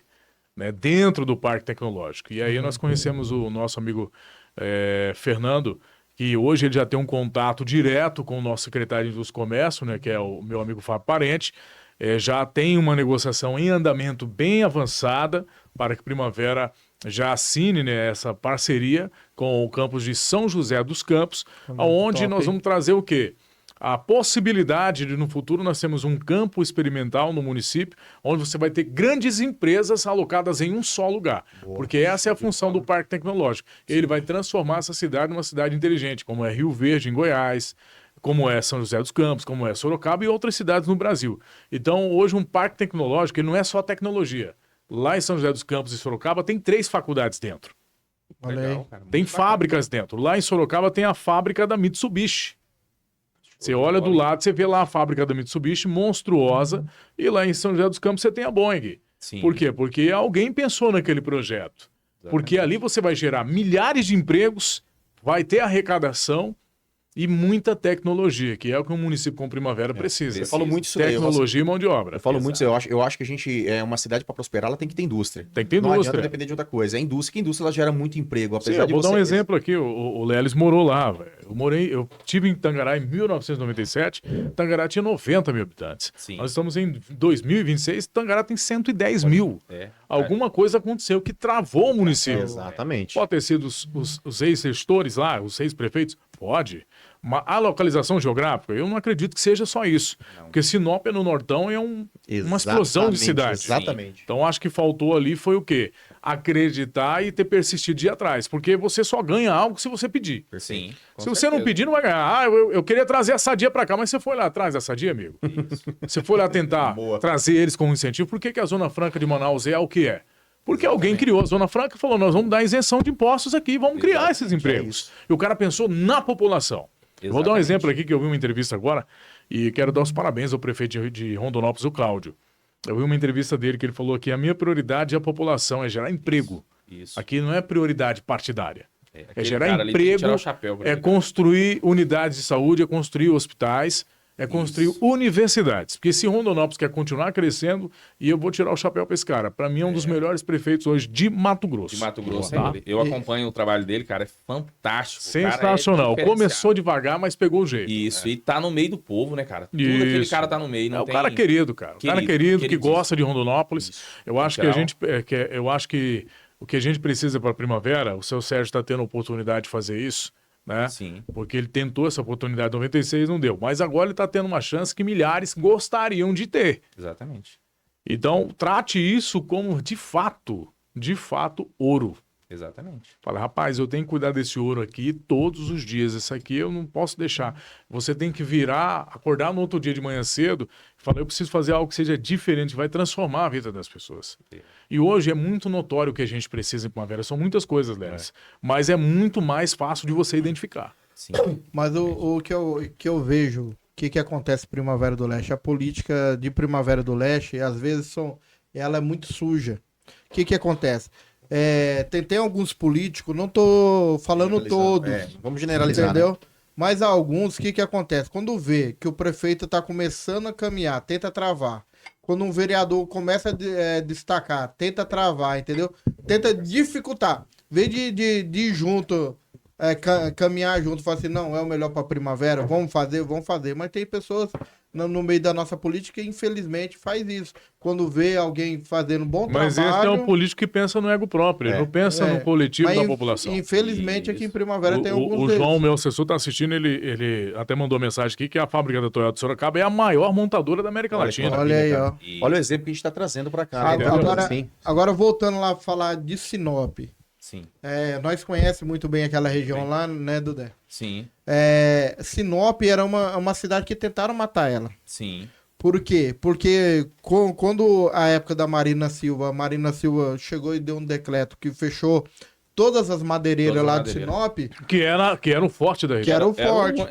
né? Dentro do parque tecnológico. E aí nós conhecemos o nosso amigo Fernando, que hoje ele já tem um contato direto com o nosso secretário de Indústria e Comércio, né? Que é o meu amigo Fábio Parente. Já tem uma negociação em andamento bem avançada para que Primavera já assine, né, essa parceria com o campus de São José dos Campos, onde nós vamos trazer o quê? A possibilidade de, no futuro, nós temos um campo experimental no município, onde você vai ter grandes empresas alocadas em um só lugar. Porque essa é a função do Parque Tecnológico. Ele vai transformar essa cidade numa cidade inteligente, como é Rio Verde, em Goiás, como é São José dos Campos, como é Sorocaba e outras cidades no Brasil. Então, hoje, um parque tecnológico ele não é só tecnologia. Lá em São José dos Campos e Sorocaba tem 3 faculdades dentro. Olha aí. Legal, cara. Tem fábricas dentro. Lá em Sorocaba tem a fábrica da Mitsubishi. Você olha do lado, você vê lá a fábrica da Mitsubishi, monstruosa, e lá em São José dos Campos você tem a Boeing. Sim. Por quê? Porque alguém pensou naquele projeto. Porque ali você vai gerar milhares de empregos, vai ter arrecadação e muita tecnologia, que é o que um município como Primavera precisa. Eu falo muito isso daí. Tecnologia e mão de obra. Eu falo muito isso. Eu acho que a gente é uma cidade para prosperar, ela tem que ter indústria. Tem que ter Não adianta indústria. depender de outra coisa. É indústria, que a indústria ela gera muito emprego. Sim, Apesar eu de vou dar um você- exemplo aqui, o Lelis morou lá, velho. Eu tive em Tangará em 1997, Tangará tinha 90 mil habitantes. Sim. Nós estamos em 2026, Tangará tem 110 mil. Alguma coisa aconteceu que travou o município. Exatamente. Pode ter sido os ex-gestores lá, os ex-prefeitos? Pode. Mas a localização geográfica, eu não acredito que seja só isso. Porque Sinop no Nortão é uma explosão de cidade. Exatamente. Então acho que faltou ali foi o quê? Acreditar e ter persistido de ir atrás. Porque você só ganha algo se você pedir. Sim. Se você não pedir, não vai ganhar. Eu queria trazer a Sadia pra cá, mas você foi lá atrás da Sadia, amigo? Você foi lá tentar Boa. trazer eles como incentivo. Por que a Zona Franca de Manaus é o que é? Porque alguém criou a Zona Franca e falou, nós vamos dar isenção de impostos aqui, vamos criar esses empregos. E o cara pensou na população. Eu vou dar um exemplo aqui que eu vi uma entrevista agora e quero dar os parabéns ao prefeito de Rondonópolis, o Cláudio. Eu vi uma entrevista dele que ele falou que a minha prioridade é a população, é gerar emprego. Isso. Aqui não é prioridade partidária. É aquele gerar cara ali tem que emprego, tirar o chapéu pra é ele. construir unidades de saúde, é construir hospitais, é construir Isso. universidades. Porque se Rondonópolis quer continuar crescendo, e eu vou tirar o chapéu para esse cara. Para mim é um dos melhores prefeitos hoje de Mato Grosso. De Mato Grosso, Tá? é ele. Eu acompanho o trabalho dele, cara, é fantástico. O cara é Sensacional. diferenciado. Começou devagar, mas pegou o jeito. Isso, e tá no meio do povo, né, cara? Tudo aquele Isso. cara tá no meio, não É o tem... cara querido, cara. O cara querido que queridíssimo. gosta de Rondonópolis. Isso. Eu acho que a Literal. gente, eu acho que o que a gente precisa para a primavera, o seu Sérgio está tendo a oportunidade de fazer isso, né? Sim. Porque ele tentou essa oportunidade em 96, não deu. Mas agora ele está tendo uma chance que milhares gostariam de ter. Exatamente. Então, trate isso como, de fato, ouro. Exatamente. Fala, rapaz, eu tenho que cuidar desse ouro aqui todos os dias. Isso aqui eu não posso deixar. Você tem que virar, acordar no outro dia de manhã cedo e falar, eu preciso fazer algo que seja diferente, vai transformar a vida das pessoas. E hoje é muito notório o que a gente precisa em primavera. São muitas coisas, Lelis. Mas é muito mais fácil de você identificar. Sim. Mas o que eu vejo, o que acontece em Primavera do Leste? A política de Primavera do Leste, às vezes, ela é muito suja. O que acontece? Tem alguns políticos, não tô falando todos, Vamos generalizar, entendeu? né? Mas alguns, o que acontece? Quando vê que o prefeito tá começando a caminhar, tenta travar. Quando um vereador começa a destacar, tenta travar, entendeu? Tenta dificultar. Vem de ir junto, caminhar junto, falar assim, não, é o melhor para primavera, vamos fazer. Mas tem pessoas no meio da nossa política que, infelizmente, faz isso. Quando vê alguém fazendo bom Mas trabalho... esse é um político que pensa no ego próprio, ele não pensa no coletivo Mas, da população. Infelizmente, aqui em Primavera tem alguns O deles. João, meu assessor, está assistindo, ele até mandou mensagem aqui que a fábrica da Toyota de Sorocaba é a maior montadora da América Latina. Olha aí, ó. E- Olha o exemplo que a gente está trazendo para cá. né? Agora, voltando lá para falar de Sinop. Sim. Nós conhecemos muito bem aquela região lá, né, Dudé? Sim. Sinop era uma cidade que tentaram matar ela. Sim. Por quê? Porque quando a época da Marina Silva, a Marina Silva chegou e deu um decreto que fechou todas as madeireiras Todas as lá de madeireiras. Sinop, Que era o forte da que região. era o forte.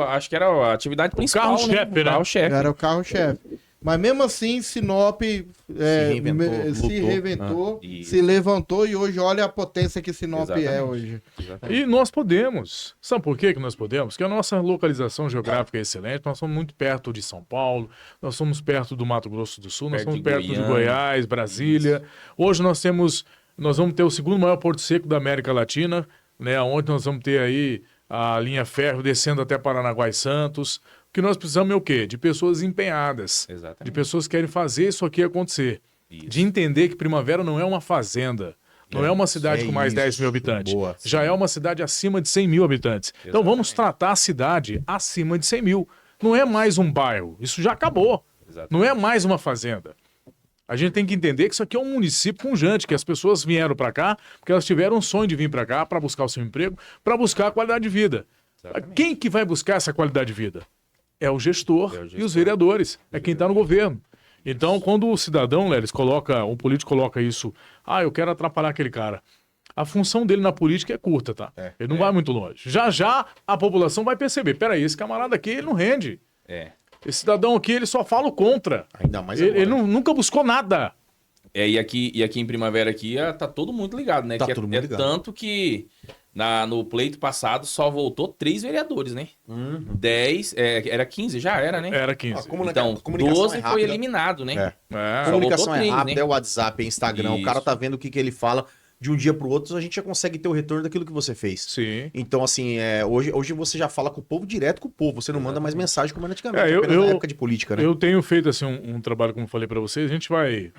Acho que era a atividade principal, carro-chefe, né? O carro-chefe. Era o carro-chefe. Mas mesmo assim, Sinop reinventou, se lutou. reinventou, Isso. se levantou e hoje olha a potência que Sinop é Exatamente. hoje. Exatamente. E nós podemos. Sabe por que nós podemos? Porque a nossa localização geográfica é excelente. Nós somos muito perto de São Paulo, nós somos perto do Mato Grosso do Sul, nós Perto somos de perto de Goiânia. Goiás, Brasília. Hoje nós vamos ter o segundo maior porto seco da América Latina, né? Onde nós vamos ter aí a linha ferro descendo até Paranaguá e Santos. O que nós precisamos é o quê? De pessoas empenhadas, Exatamente. de pessoas que querem fazer isso aqui acontecer. Isso. De entender que Primavera não é uma fazenda, não é uma cidade com mais 10 mil habitantes. Boa. Já é uma cidade acima de 100 mil habitantes. Então vamos tratar a cidade acima de 100 mil. Não é mais um bairro, isso já acabou. Exatamente. Não é mais uma fazenda. A gente tem que entender que isso aqui é um município pujante, que as pessoas vieram para cá porque elas tiveram um sonho de vir para cá para buscar o seu emprego, para buscar a qualidade de vida. Exatamente. Quem que vai buscar essa qualidade de vida? É o gestor, É o e os gestor. vereadores, é quem está no governo. Então, quando o cidadão, Lelis, o político coloca isso, eu quero atrapalhar aquele cara. A função dele na política é curta, tá? Ele não vai muito longe. Já a população vai perceber, peraí, esse camarada aqui, ele não rende. É. Esse cidadão aqui, ele só fala o contra. Ainda mais Ele agora. nunca buscou nada. E aqui em Primavera aqui tá todo mundo ligado, né? Tá Que todo mundo ligado. Tanto que no pleito passado só voltou 3 vereadores, né? 10, era 15, já era, né? Era 15. Então, comunicação 12 é foi rápida. eliminado, né? É. É. Só Comunicação voltou é três, rápida, né? é WhatsApp, é Instagram. O cara Isso. tá vendo o que ele fala de um dia pro outro, a gente já consegue ter o retorno daquilo que você fez. Sim. Então, assim, hoje você já fala com o povo direto com o povo. Você não manda mais mensagem como era antigamente. É, apenas na época de política, né? Eu tenho feito assim um trabalho, como eu falei para vocês, a gente vai...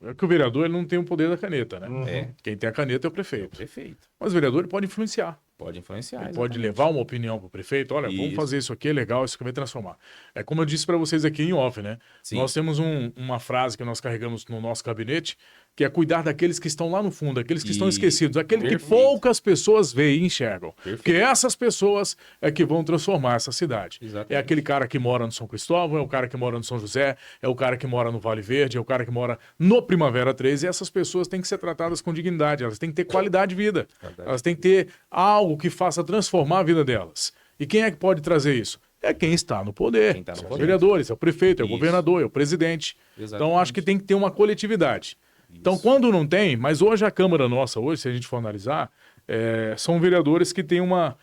É que o vereador ele não tem o poder da caneta, né? É. Quem tem a caneta é o prefeito. Perfeito. Mas o vereador ele pode influenciar. Pode influenciar. Ele pode levar uma opinião pro prefeito. Olha, vamos Isso. fazer isso aqui, é legal, isso aqui vai transformar. É como eu disse para vocês aqui em off, né? Sim. Nós temos uma frase que nós carregamos no nosso gabinete, que é cuidar daqueles que estão lá no fundo, aqueles que estão E- esquecidos, aquele que Perfeito. poucas pessoas veem e enxergam. Perfeito. Porque essas pessoas é que vão transformar essa cidade. Exatamente. É aquele cara que mora no São Cristóvão, é o cara que mora no São José, é o cara que mora no Vale Verde, é o cara que mora no Primavera 13, e essas pessoas têm que ser tratadas com dignidade, elas têm que ter qualidade de vida. Verdade. Elas têm que ter algo que faça transformar a vida delas. E quem é que pode trazer isso? é quem está no poder. Quem tá no São os poder. vereadores, é o prefeito, é o Isso. governador, é o presidente. Exatamente. Então, acho que tem que ter uma coletividade. Então, quando não tem, mas hoje a Câmara nossa, hoje, se a gente for analisar, são vereadores que têm uma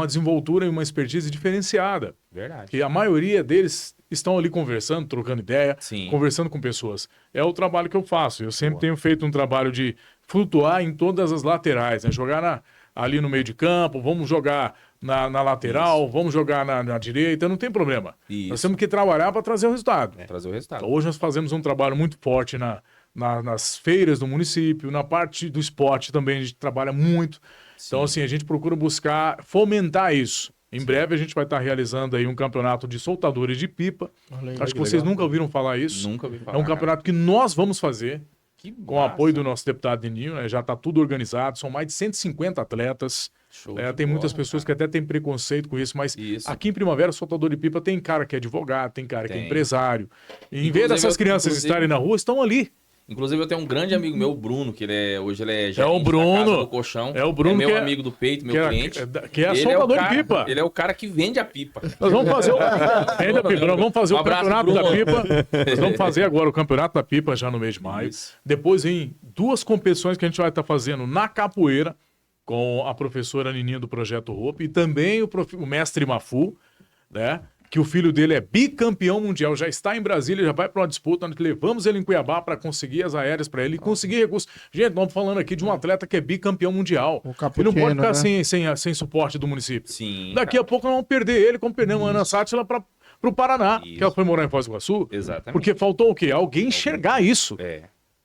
desenvoltura e uma expertise diferenciada. Verdade. Que a maioria deles estão ali conversando, trocando ideia, Sim. conversando com pessoas. É o trabalho que eu faço. Eu sempre tenho feito um trabalho de flutuar em todas as laterais, né? Jogar ali no meio de campo, vamos jogar na lateral, vamos jogar na direita, não tem problema. Isso. Nós temos que trabalhar para trazer o resultado. Trazer o resultado. Hoje nós fazemos um trabalho muito forte nas feiras do município, na parte do esporte também a gente trabalha muito. Então, assim, a gente procura buscar fomentar isso. Em breve a gente vai estar realizando aí um campeonato de soltadores de pipa. Acho que vocês nunca ouviram falar isso. Nunca ouvi falar. É um campeonato que nós vamos fazer, Que com o massa. apoio do nosso deputado Deninho, né? Já está tudo organizado, são mais de 150 atletas. Show de Tem muitas bola, pessoas cara. que até têm preconceito com isso, mas Isso. aqui em Primavera, soltador de pipa tem cara que é advogado, tem cara que é Tem. empresário. E em Inclusive, vez dessas crianças inclusive- estarem na rua, estão ali. Inclusive, eu tenho um grande amigo meu, o Bruno, que hoje ele é o gerente Bruno. da Casa do Colchão. É o Bruno meu que é- amigo do peito, meu que é- cliente. que é Ele soltador o de cara- pipa. Ele é o cara que vende a pipa. Nós vamos fazer nós vamos fazer Um o abraço, campeonato da Bruno. pipa. Nós vamos fazer agora o campeonato da pipa já no mês de maio. Isso. Depois vem 2 competições que a gente vai estar fazendo na capoeira com a professora Nininha do Projeto Hope e também o mestre Mafu, né? Que o filho dele é bicampeão mundial, já está em Brasília, já vai para uma disputa, nós levamos ele em Cuiabá para conseguir as aéreas para ele e conseguir recursos. Gente, nós estamos falando aqui de um atleta que é bicampeão mundial. O Ele não Caputino, pode ficar né? sem suporte do município. Sim. Daqui a pouco nós vamos perder ele, como perdemos a Ana Sátila para o Paraná, Isso. que ela foi morar em Foz do Iguaçu. Exatamente. Porque faltou o quê? Alguém enxergar isso. É.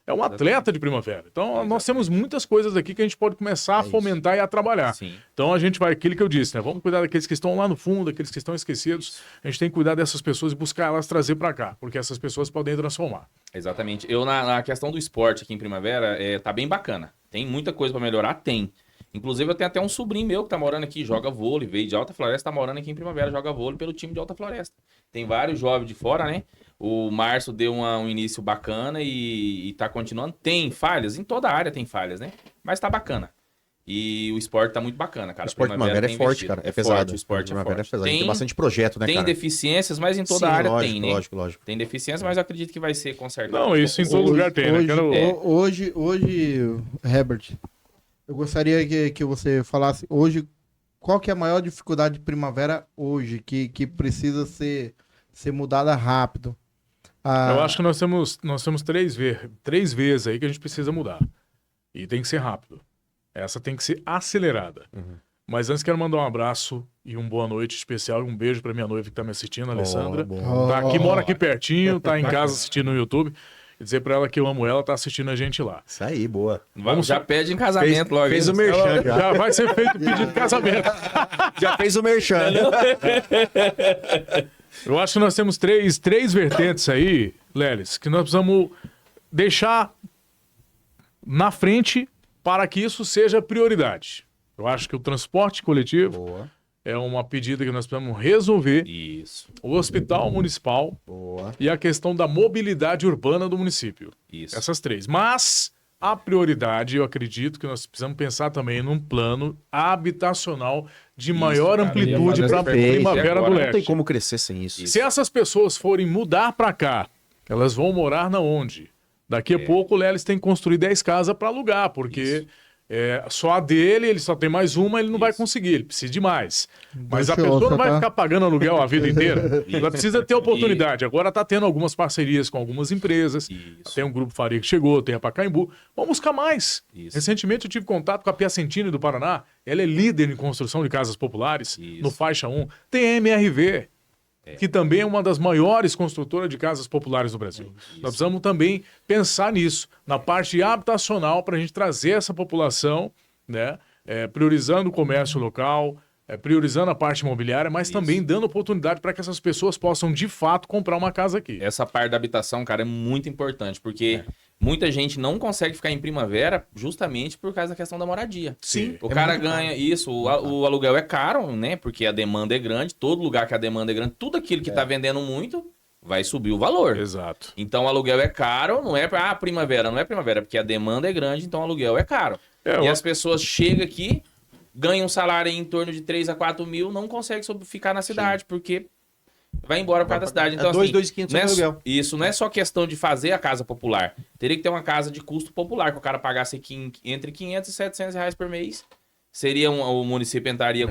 É um atleta de Primavera. Então, nós temos muitas coisas aqui que a gente pode começar a fomentar e a trabalhar. Sim. Então, a gente vai, aquilo que eu disse, né? Vamos cuidar daqueles que estão lá no fundo, daqueles que estão esquecidos. A gente tem que cuidar dessas pessoas e buscar elas trazer para cá, porque essas pessoas podem transformar. Exatamente. Eu, na questão do esporte aqui em Primavera, tá bem bacana. Tem muita coisa pra melhorar? Tem. Inclusive, eu tenho até um sobrinho meu que tá morando aqui, joga vôlei, veio de Alta Floresta, tá morando aqui em Primavera, joga vôlei pelo time de Alta Floresta. Tem vários jovens de fora, né? O Márcio deu um início bacana e tá continuando. Tem falhas, em toda a área tem falhas, né? Mas tá bacana. E o esporte tá muito bacana, cara. O esporte de Primavera é tem forte, investido. cara. É pesado. Forte, o esporte Primavera é forte. pesado. Tem bastante projeto, né, Tem cara? deficiências, mas em toda Sim, a área lógico, tem, né? lógico. Tem deficiências, mas eu acredito que vai ser consertado. Não, isso em todo lugar tem, né? Hoje, Herbert, eu gostaria que você falasse hoje qual que é a maior dificuldade de Primavera hoje, que precisa ser mudada rápido. Eu acho que nós temos 3 vezes aí que a gente precisa mudar. E tem que ser rápido. Essa tem que ser acelerada. Mas antes quero mandar um abraço e uma boa noite especial, um beijo para minha noiva que tá me assistindo, a Alessandra. bom. Tá aqui, mora aqui pertinho, tá em casa assistindo no YouTube. E dizer para ela que eu amo ela, tá assistindo a gente lá. Isso aí, boa. Já pede em casamento logo. Fez hein? o merchan já. Já vai ser feito o pedido de casamento. Já fez o merchan. Eu acho que nós temos três vertentes aí, Lelis, que nós precisamos deixar na frente para que isso seja prioridade. Eu acho que o transporte coletivo Boa, é uma pedida que nós precisamos resolver. Isso, O hospital municipal boa. e a questão da mobilidade urbana do município. isso. Essas 3. Mas a prioridade, eu acredito que nós precisamos pensar também num plano habitacional de maior cara, amplitude eu ia para fazer a essa pergunta Primavera do agora. Não tem Leste. como crescer sem isso. Se essas pessoas forem mudar para cá, elas vão morar na onde? Daqui a pouco o Lelis tem que construir 10 casas para alugar, porque só a dele, ele só tem mais uma, ele não vai conseguir, ele precisa de mais. Mas a Deixa pessoa outra, não vai tá? ficar pagando aluguel a vida inteira. Ela precisa ter oportunidade. Agora está tendo algumas parcerias com algumas empresas. Isso. Tem um grupo Faria que chegou, tem a Pacaembu. Vamos buscar mais. Isso. Recentemente eu tive contato com a Piacentini do Paraná. Ela é líder em construção de casas populares Isso. no Faixa 1. Tem a MRV, que também é uma das maiores construtoras de casas populares do Brasil. Nós precisamos também pensar nisso, na parte habitacional, para a gente trazer essa população, né, priorizando o comércio local, priorizando a parte imobiliária, mas também dando oportunidade para que essas pessoas possam, de fato, comprar uma casa aqui. Essa parte da habitação, cara, é muito importante, porque muita gente não consegue ficar em Primavera justamente por causa da questão da moradia. Sim. O cara ganha isso, o aluguel é caro, né? Porque a demanda é grande, todo lugar que a demanda é grande, tudo aquilo que tá vendendo muito vai subir o valor. Exato. Então o aluguel é caro, não é para Primavera, não é Primavera, porque a demanda é grande, então o aluguel é caro. E as pessoas chegam aqui, ganha um salário em torno de 3 a 4 mil, não consegue ficar na cidade, porque vai embora para da cidade. Então, assim, 2.500 não é, aluguel. isso não é só questão de fazer a casa popular. Teria que ter uma casa de custo popular, que o cara pagasse entre 500 e 700 reais por mês. Seria o município entraria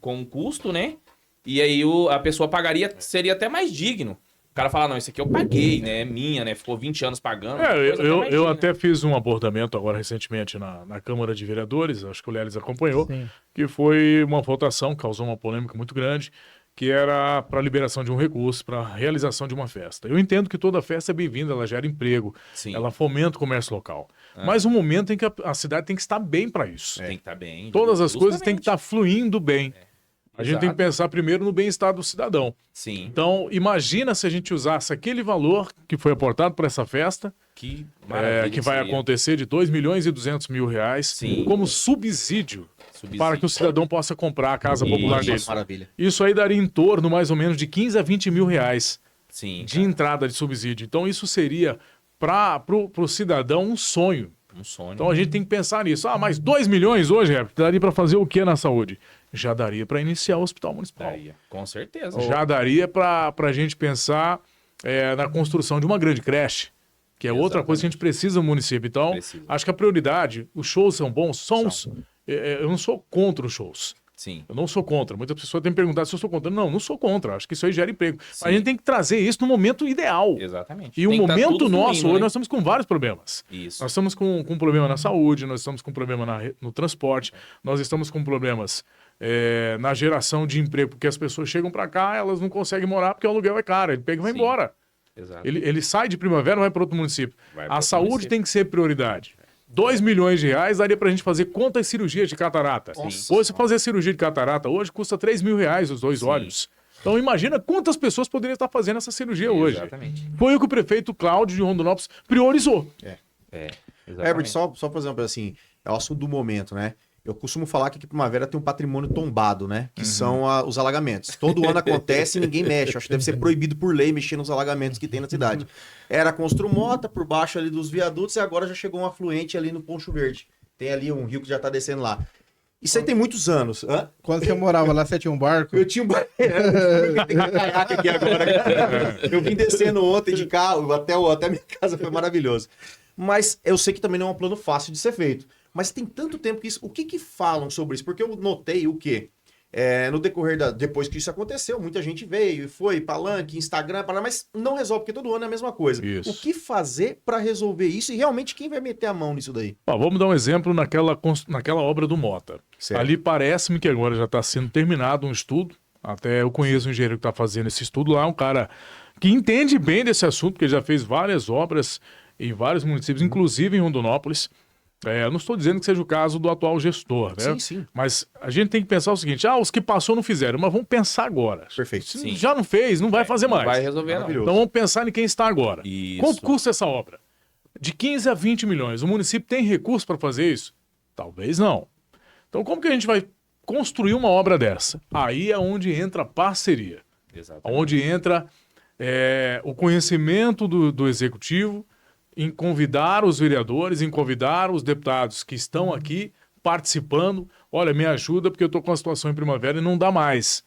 com um custo, né? E aí a pessoa pagaria, seria até mais digno. O cara fala, não, isso aqui eu paguei, né? É minha, né? Ficou 20 anos pagando. Eu até fiz um abordamento agora recentemente na Câmara de Vereadores, acho que o Lelis acompanhou, que foi uma votação, causou uma polêmica muito grande, que era para a liberação de um recurso, para a realização de uma festa. Eu entendo que toda festa é bem-vinda, ela gera emprego, ela fomenta o comércio local. Mas um momento em que a cidade tem que estar bem para isso. Tem que estar bem. Todas as coisas têm que estar fluindo bem. A gente Exato. tem que pensar primeiro no bem-estar do cidadão. Sim. Então, imagina se a gente usasse aquele valor que foi aportado para essa festa, Que que vai acontecer de 2 milhões e 200 mil reais, Sim. como subsídio para que o cidadão possa comprar a casa popular dele. Maravilha. Isso aí daria em torno mais ou menos de 15 a 20 mil reais Sim, de entrada de subsídio. Então isso seria para o cidadão um sonho. um sonho. Então a gente tem que pensar nisso. Mas 2 milhões hoje, daria para fazer o que na saúde? Já daria para iniciar o hospital municipal. Daria, com certeza. Já daria para a gente pensar na construção de uma grande creche, que é outra coisa que a gente precisa no município. Então, acho que a prioridade, os shows são bons, eu não sou contra os shows. Sim. Eu não sou contra. Muitas pessoas têm perguntado se eu sou contra. Não sou contra. Acho que isso aí gera emprego. Mas a gente tem que trazer isso no momento ideal. Exatamente. E o momento nosso, hoje, né? nós estamos com vários problemas. Isso. Nós estamos com um problema na saúde, nós estamos com um problema no transporte, nós estamos com problemas na geração de emprego, porque as pessoas chegam para cá, elas não conseguem morar porque o aluguel é caro. Ele pega e vai embora. Exato. Ele sai de Primavera e vai para outro município. A saúde município. tem que ser prioridade. 2 milhões de reais daria pra gente fazer quantas cirurgias de catarata? Nossa. Hoje, se fazer cirurgia de catarata hoje custa 3 mil reais os dois olhos. Então imagina quantas pessoas poderiam estar fazendo essa cirurgia hoje. Exatamente. Foi o que o prefeito Cláudio de Rondonópolis priorizou. Exatamente. Herbert, só fazer uma coisa assim, é o assunto do momento, né? Eu costumo falar que aqui Primavera tem um patrimônio tombado, né? Que são os alagamentos. Todo ano acontece e ninguém mexe. Acho que deve ser proibido por lei mexer nos alagamentos que tem na cidade. Era Construmota, por baixo ali dos viadutos, e agora já chegou um afluente ali no Poncho Verde. Tem ali um rio que já tá descendo lá. Isso aí tem muitos anos. Quando você morava lá, você tinha um barco? Eu tinha um barco. Tem caiaque aqui agora. Eu vim descendo ontem de carro até minha casa, foi maravilhoso. Mas eu sei que também não é um plano fácil de ser feito. Mas tem tanto tempo que isso... O que falam sobre isso? Porque eu notei o quê? No decorrer depois que isso aconteceu, muita gente veio e foi, palanque, Instagram, mas não resolve, porque todo ano é a mesma coisa. Isso. O que fazer para resolver isso? E realmente quem vai meter a mão nisso daí? Vamos dar um exemplo naquela obra do Mota. Certo. Ali parece-me que agora já está sendo terminado um estudo. Até eu conheço um engenheiro que está fazendo esse estudo lá, um cara que entende bem desse assunto, porque já fez várias obras em vários municípios, inclusive em Rondonópolis. Eu não estou dizendo que seja o caso do atual gestor, né? Sim. Mas a gente tem que pensar o seguinte: os que passou não fizeram, mas vamos pensar agora. Perfeito. Se Sim. já não fez, não vai fazer mais. Não vai resolver, não. Maravilhoso. Então vamos pensar em quem está agora. Isso. Quanto custa essa obra? De 15 a 20 milhões. O município tem recurso para fazer isso? Talvez não. Então como que a gente vai construir uma obra dessa? Aí é onde entra a parceria. Exatamente. Onde entra o conhecimento do executivo em convidar os vereadores, em convidar os deputados que estão aqui participando. Olha, me ajuda porque eu estou com a situação em Primavera e não dá mais.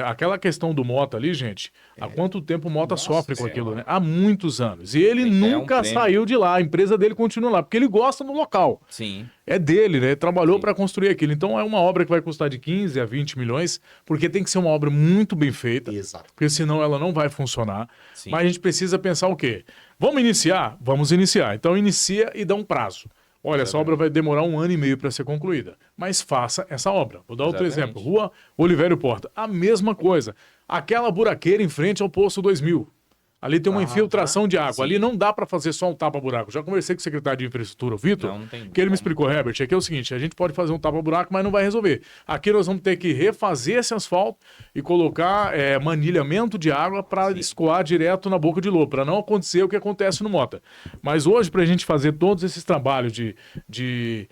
Aquela questão do Mota ali, gente, há quanto tempo o Mota sofre com aquilo, né? Há muitos anos. E ele nunca saiu de lá, a empresa dele continua lá, porque ele gosta do local. Sim. É dele, né? Ele trabalhou para construir aquilo. Então é uma obra que vai custar de 15 a 20 milhões, porque tem que ser uma obra muito bem feita, Exato. porque senão ela não vai funcionar. Sim. Mas a gente precisa pensar o quê? Vamos iniciar? Vamos iniciar. Então inicia e dá um prazo. Olha, essa obra vai demorar 1 ano e meio para ser concluída. Mas faça essa obra. Vou dar outro exemplo. Rua Olivério Porta. A mesma coisa. Aquela buraqueira em frente ao Poço 2000. Ali tem uma infiltração de água. Sim. Ali não dá para fazer só um tapa-buraco. Já conversei com o secretário de infraestrutura, o Vitor, Não tem que ele como. me explicou, Herbert, aqui é o seguinte, a gente pode fazer um tapa-buraco, mas não vai resolver. Aqui nós vamos ter que refazer esse asfalto e colocar manilhamento de água para escoar direto na boca de lobo, para não acontecer o que acontece no Mota. Mas hoje, para a gente fazer todos esses trabalhos de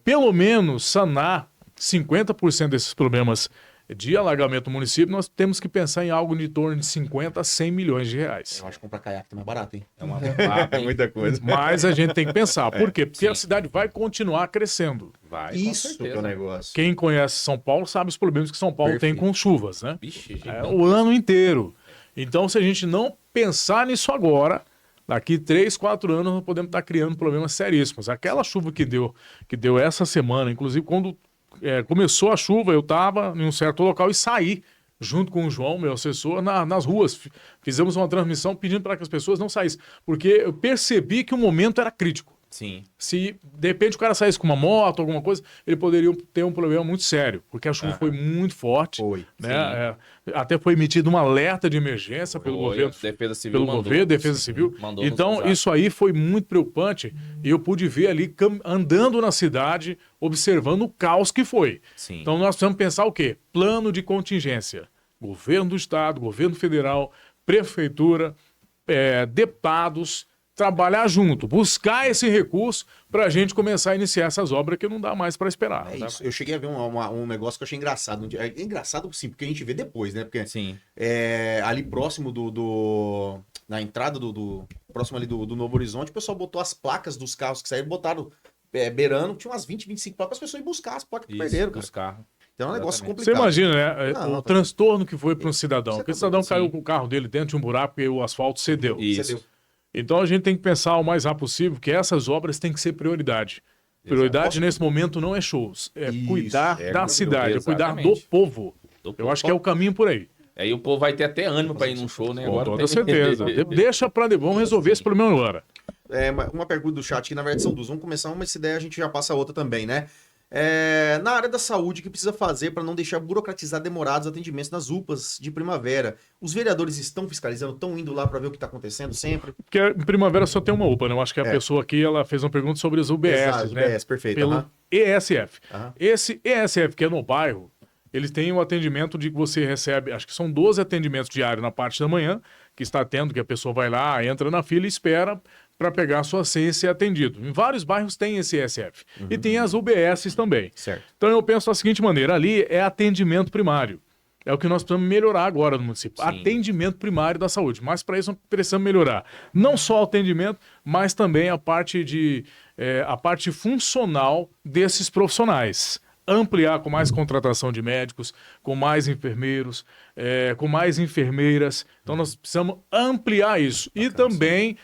pelo menos sanar 50% desses problemas de alagamento no município, nós temos que pensar em algo de torno de 50 a 100 milhões de reais. Eu acho que comprar caiaque tá mais barato, hein? É uma papo, hein? muita coisa. Mas a gente tem que pensar. Por quê? Porque sim. a cidade vai continuar crescendo. Vai, com Isso que é certeza. o negócio. Quem conhece São Paulo sabe os problemas que São Paulo tem Perfeito. com chuvas, né? Vixe, gente, É, não. o ano inteiro. Então, se a gente não pensar nisso agora, daqui 3, 4 anos nós podemos estar criando problemas seríssimos. Aquela chuva que deu essa semana, inclusive quando começou a chuva, eu estava em um certo local e saí junto com o João, meu assessor, nas ruas. Fizemos uma transmissão pedindo para que as pessoas não saíssem, porque eu percebi que o momento era crítico. Sim. Se de repente o cara saísse com uma moto, alguma coisa, ele poderia ter um problema muito sério, porque a chuva foi muito forte. Foi, Né? Até foi emitido um alerta de emergência pelo Foi, governo. Defesa Civil Pelo mandou. governo, Defesa Civil. Mandou nos Então, WhatsApp. isso aí foi muito preocupante. E eu pude ver ali, andando na cidade, observando o caos que foi. Sim. Então, nós precisamos pensar o quê? Plano de contingência. Governo do Estado, governo federal, prefeitura, deputados, trabalhar junto, buscar esse recurso para a gente começar a iniciar essas obras que não dá mais para esperar. É Não dá isso. Eu cheguei a ver um negócio que eu achei engraçado. É engraçado, sim, porque a gente vê depois, né? Porque Sim. ali próximo na entrada próximo ali do Novo Horizonte, o pessoal botou as placas dos carros que saíram, botaram beirando, tinha umas 20, 25 placas, as pessoas iam buscar as placas que Isso, perderam, cara. dos carros. Então é um negócio Exatamente. Você complicado. imagina, né? Não, O transtorno que foi para um Você cidadão. tá Porque o cidadão doido, caiu sim. com o carro dele dentro de um buraco porque o asfalto cedeu. Isso. Você deu. Então a gente tem que pensar o mais rápido possível que essas obras têm que ser prioridade. Prioridade Posso- nesse momento não é shows, é Isso, cuidar é da cuidar- cidade, é cuidar do exatamente. povo. Do Eu povo. acho que é o caminho por aí. Aí o povo vai ter até ânimo para ir num show, né? Com Agora toda tem- certeza. Deixa para depois, vamos resolver esse problema agora. Uma pergunta do chat, que na verdade são duas. Vamos começar uma, se der a gente já passa a outra também, né? Na área da saúde, o que precisa fazer para não deixar burocratizar demorados atendimentos nas UPAs de primavera? Os vereadores estão fiscalizando, estão indo lá para ver o que está acontecendo sempre? Porque em primavera só tem uma UPA, né? Eu acho que a pessoa aqui ela fez uma pergunta sobre as UBS, Exato, né? UBS, perfeito, Pelo aham. ESF. Aham. Esse ESF que é no bairro, ele tem o atendimento de que você recebe, acho que são 12 atendimentos diários na parte da manhã, que está tendo, que a pessoa vai lá, entra na fila e espera para pegar a sua senha e ser atendido. Em vários bairros tem esse ESF. E tem as UBSs também. Certo. Então eu penso da seguinte maneira, ali é atendimento primário. É o que nós precisamos melhorar agora no município. Sim. Atendimento primário da saúde. Mas para isso nós precisamos melhorar. Não só o atendimento, mas também a parte funcional desses profissionais. Ampliar com mais contratação de médicos, com mais enfermeiros, com mais enfermeiras. Então nós precisamos ampliar isso. E também,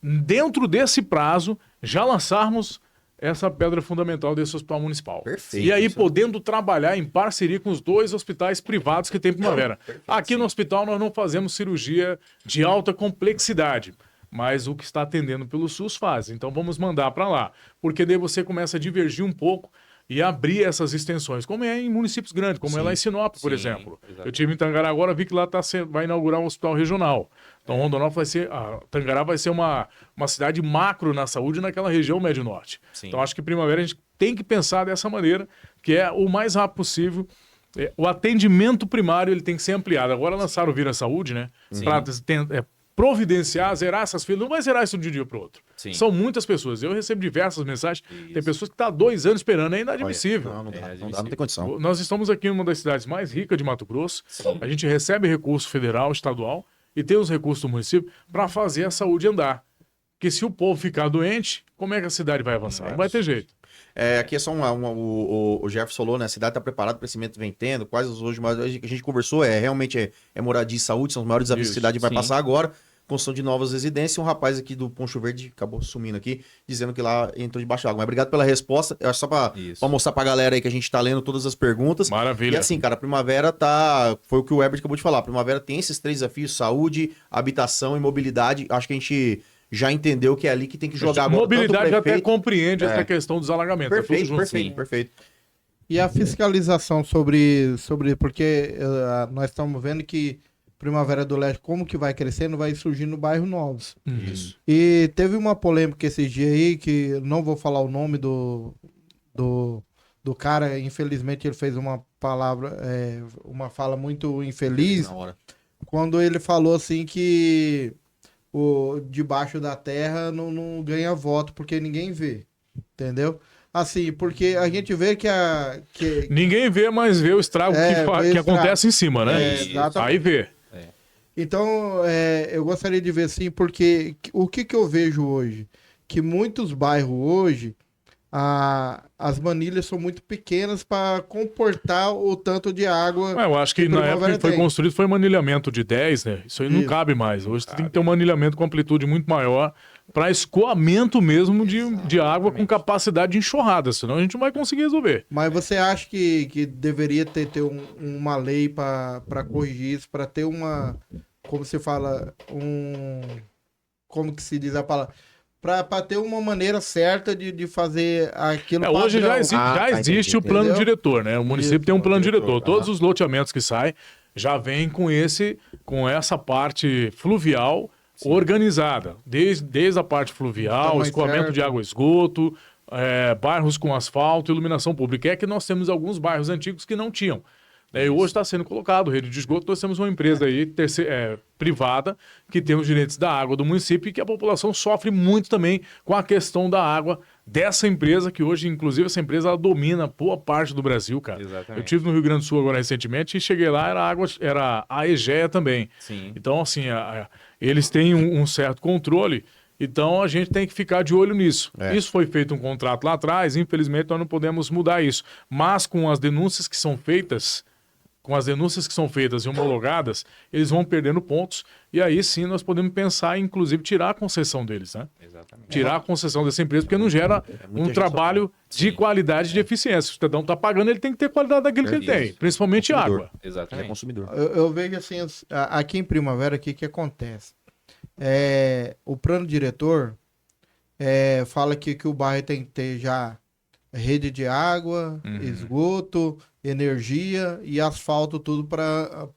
dentro desse prazo, já lançarmos essa pedra fundamental desse hospital municipal. Perfeito, E aí isso. podendo trabalhar em parceria com os 2 hospitais privados que tem em Primavera. Aqui no hospital nós não fazemos cirurgia de alta complexidade, mas o que está atendendo pelo SUS faz. Então vamos mandar para lá, porque daí você começa a divergir um pouco e abrir essas extensões, como é em municípios grandes, como é lá em Sinop, por Sim, exemplo. exatamente. Eu estive em Tangará agora, vi que lá vai inaugurar um hospital regional. Então Rondonópolis Tangará vai ser uma cidade macro na saúde naquela região médio-norte. Sim. Então acho que Primavera a gente tem que pensar dessa maneira, que é o mais rápido possível. O atendimento primário ele tem que ser ampliado. Agora lançaram o Vira Saúde, né? Para providenciar, zerar essas filas. Não vai zerar isso de um dia para o outro. Sim. São muitas pessoas. Eu recebo diversas mensagens. Tem pessoas que estão há 2 anos esperando. É inadmissível. Não dá, admissível. não tem condição. Nós estamos aqui em uma das cidades mais ricas de Mato Grosso. Sim. A gente recebe recurso federal, estadual e tem os recursos do município para fazer a saúde andar. Porque se o povo ficar doente, como é que a cidade vai avançar? Não vai ter jeito. Aqui é só o Jefferson falou, né? A cidade está preparada, o crescimento vem tendo. Quais os maiores que a gente conversou? Realmente moradia e saúde, são os maiores desafios que a Isso, cidade vai sim. passar agora. Construção de novas residências. Um rapaz aqui do Poncho Verde acabou sumindo aqui, dizendo que lá entrou debaixo d'água. Mas obrigado pela resposta. Eu acho só para Isso. mostrar pra galera aí que a gente tá lendo todas as perguntas. Maravilha. E assim, cara, a Primavera foi o que o Herbert acabou de falar. A Primavera tem esses 3 desafios: saúde, habitação e mobilidade. Acho que a gente já entendeu que é ali que tem que jogar agora. Mobilidade tanto o até prefeito- compreende essa questão dos alagamentos. É tudo Perfeito, junto. perfeito, sim. perfeito. E a fiscalização sobre porque nós estamos vendo que Primavera do Leste, como que vai crescendo, vai surgindo bairros novos. Isso. E teve uma polêmica esses dias aí, que não vou falar o nome do cara, infelizmente ele fez uma fala muito infeliz, Na hora. quando ele falou assim que o debaixo da terra não ganha voto porque ninguém vê, entendeu? Assim, porque a gente vê que Ninguém vê, mas vê o estrago que acontece em cima, né? exatamente. Aí vê. Então, eu gostaria de ver assim, porque o que eu vejo hoje? Que muitos bairros hoje, as manilhas são muito pequenas para comportar o tanto de água. Eu acho que na época que foi construído foi manilhamento de 10, né? Isso aí não cabe mais. Hoje você tem que ter um manilhamento com amplitude muito maior para escoamento mesmo de água com capacidade de enxurrada, senão a gente não vai conseguir resolver. Mas você acha que deveria ter uma lei para corrigir isso, para ter como se fala, como que se diz a palavra? Para ter uma maneira certa de fazer aquilo padrão. Hoje já existe o plano diretor, né? O município tem um plano diretor. Todos os loteamentos que saem já vêm com essa parte fluvial organizada. Desde a parte fluvial, escoamento de água e esgoto, bairros com asfalto, iluminação pública. É que nós temos alguns bairros antigos que não tinham. E hoje está sendo colocado rede de esgoto. Nós temos uma empresa aí privada que tem os direitos da água do município e que a população sofre muito também com a questão da água dessa empresa, que hoje, inclusive, essa empresa ela domina boa parte do Brasil, cara. Exatamente. Eu estive no Rio Grande do Sul agora recentemente e cheguei lá, era a Egea também. Sim. Então, assim, eles têm um certo controle. Então a gente tem que ficar de olho nisso. Isso foi feito um contrato lá atrás, infelizmente nós não podemos mudar isso. Mas com as denúncias que são feitas e homologadas, eles vão perdendo pontos e aí sim nós podemos pensar em, inclusive, tirar a concessão deles, né? Exatamente. Tirar a concessão dessa empresa, porque não gera um trabalho de qualidade e de eficiência. Se o cidadão está pagando, ele tem que ter qualidade daquilo que ele tem, principalmente água. Exatamente. É consumidor. Eu vejo assim, aqui em Primavera, o que acontece? O plano diretor fala que o bairro tem que ter já rede de água, esgoto, energia e asfalto, tudo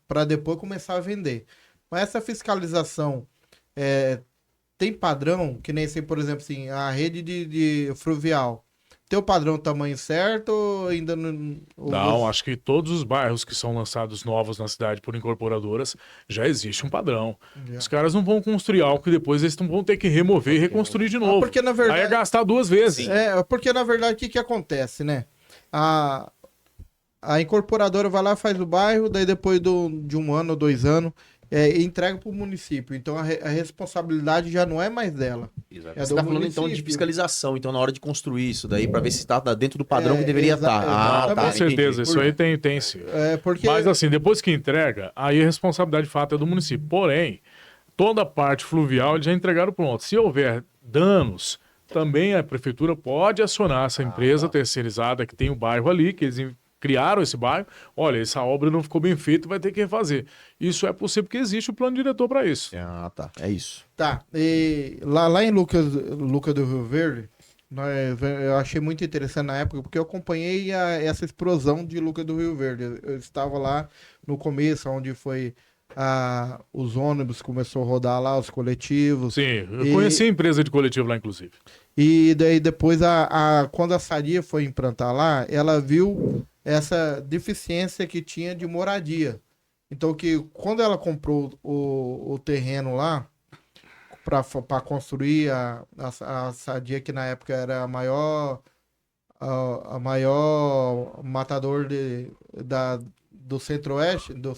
para depois começar a vender. Mas essa fiscalização tem padrão, que nem assim, por exemplo, assim, a rede de fluvial. Tem o padrão tamanho certo ou ainda não? Não, acho que todos os bairros que são lançados novos na cidade por incorporadoras já existe um padrão. Os caras não vão construir algo que depois eles vão ter que remover e reconstruir de novo. Porque, na verdade, aí é gastar 2 vezes. Porque na verdade o que acontece, né? A incorporadora vai lá, faz o bairro, daí depois de 1 ano ou 2 anos, entrega para o município. Então a responsabilidade já não é mais dela. Exatamente. Você está falando então de fiscalização, então na hora de construir isso daí, para ver se está dentro do padrão que deveria estar. Com certeza, isso aí tem sim. Mas assim, depois que entrega, aí a responsabilidade de fato é do município. Porém, toda a parte fluvial eles já entregaram pronto. Se houver danos, também a prefeitura pode acionar essa empresa terceirizada que tem o bairro ali, que eles criaram esse bairro. Olha, essa obra não ficou bem feita, vai ter que refazer. Isso é possível porque existe o plano diretor para isso. Tá. É isso. Tá. E lá em Lucas do Rio Verde, eu achei muito interessante na época, porque eu acompanhei essa explosão de Lucas do Rio Verde. Eu estava lá no começo, onde foi os ônibus começou a rodar lá, os coletivos. Sim, eu conheci a empresa de coletivo lá, inclusive. E daí depois, quando a Sadia foi implantar lá, ela viu essa deficiência que tinha de moradia. Então, que quando ela comprou o terreno lá, para construir a Sadia, que na época era a maior matador do Centro-Oeste, do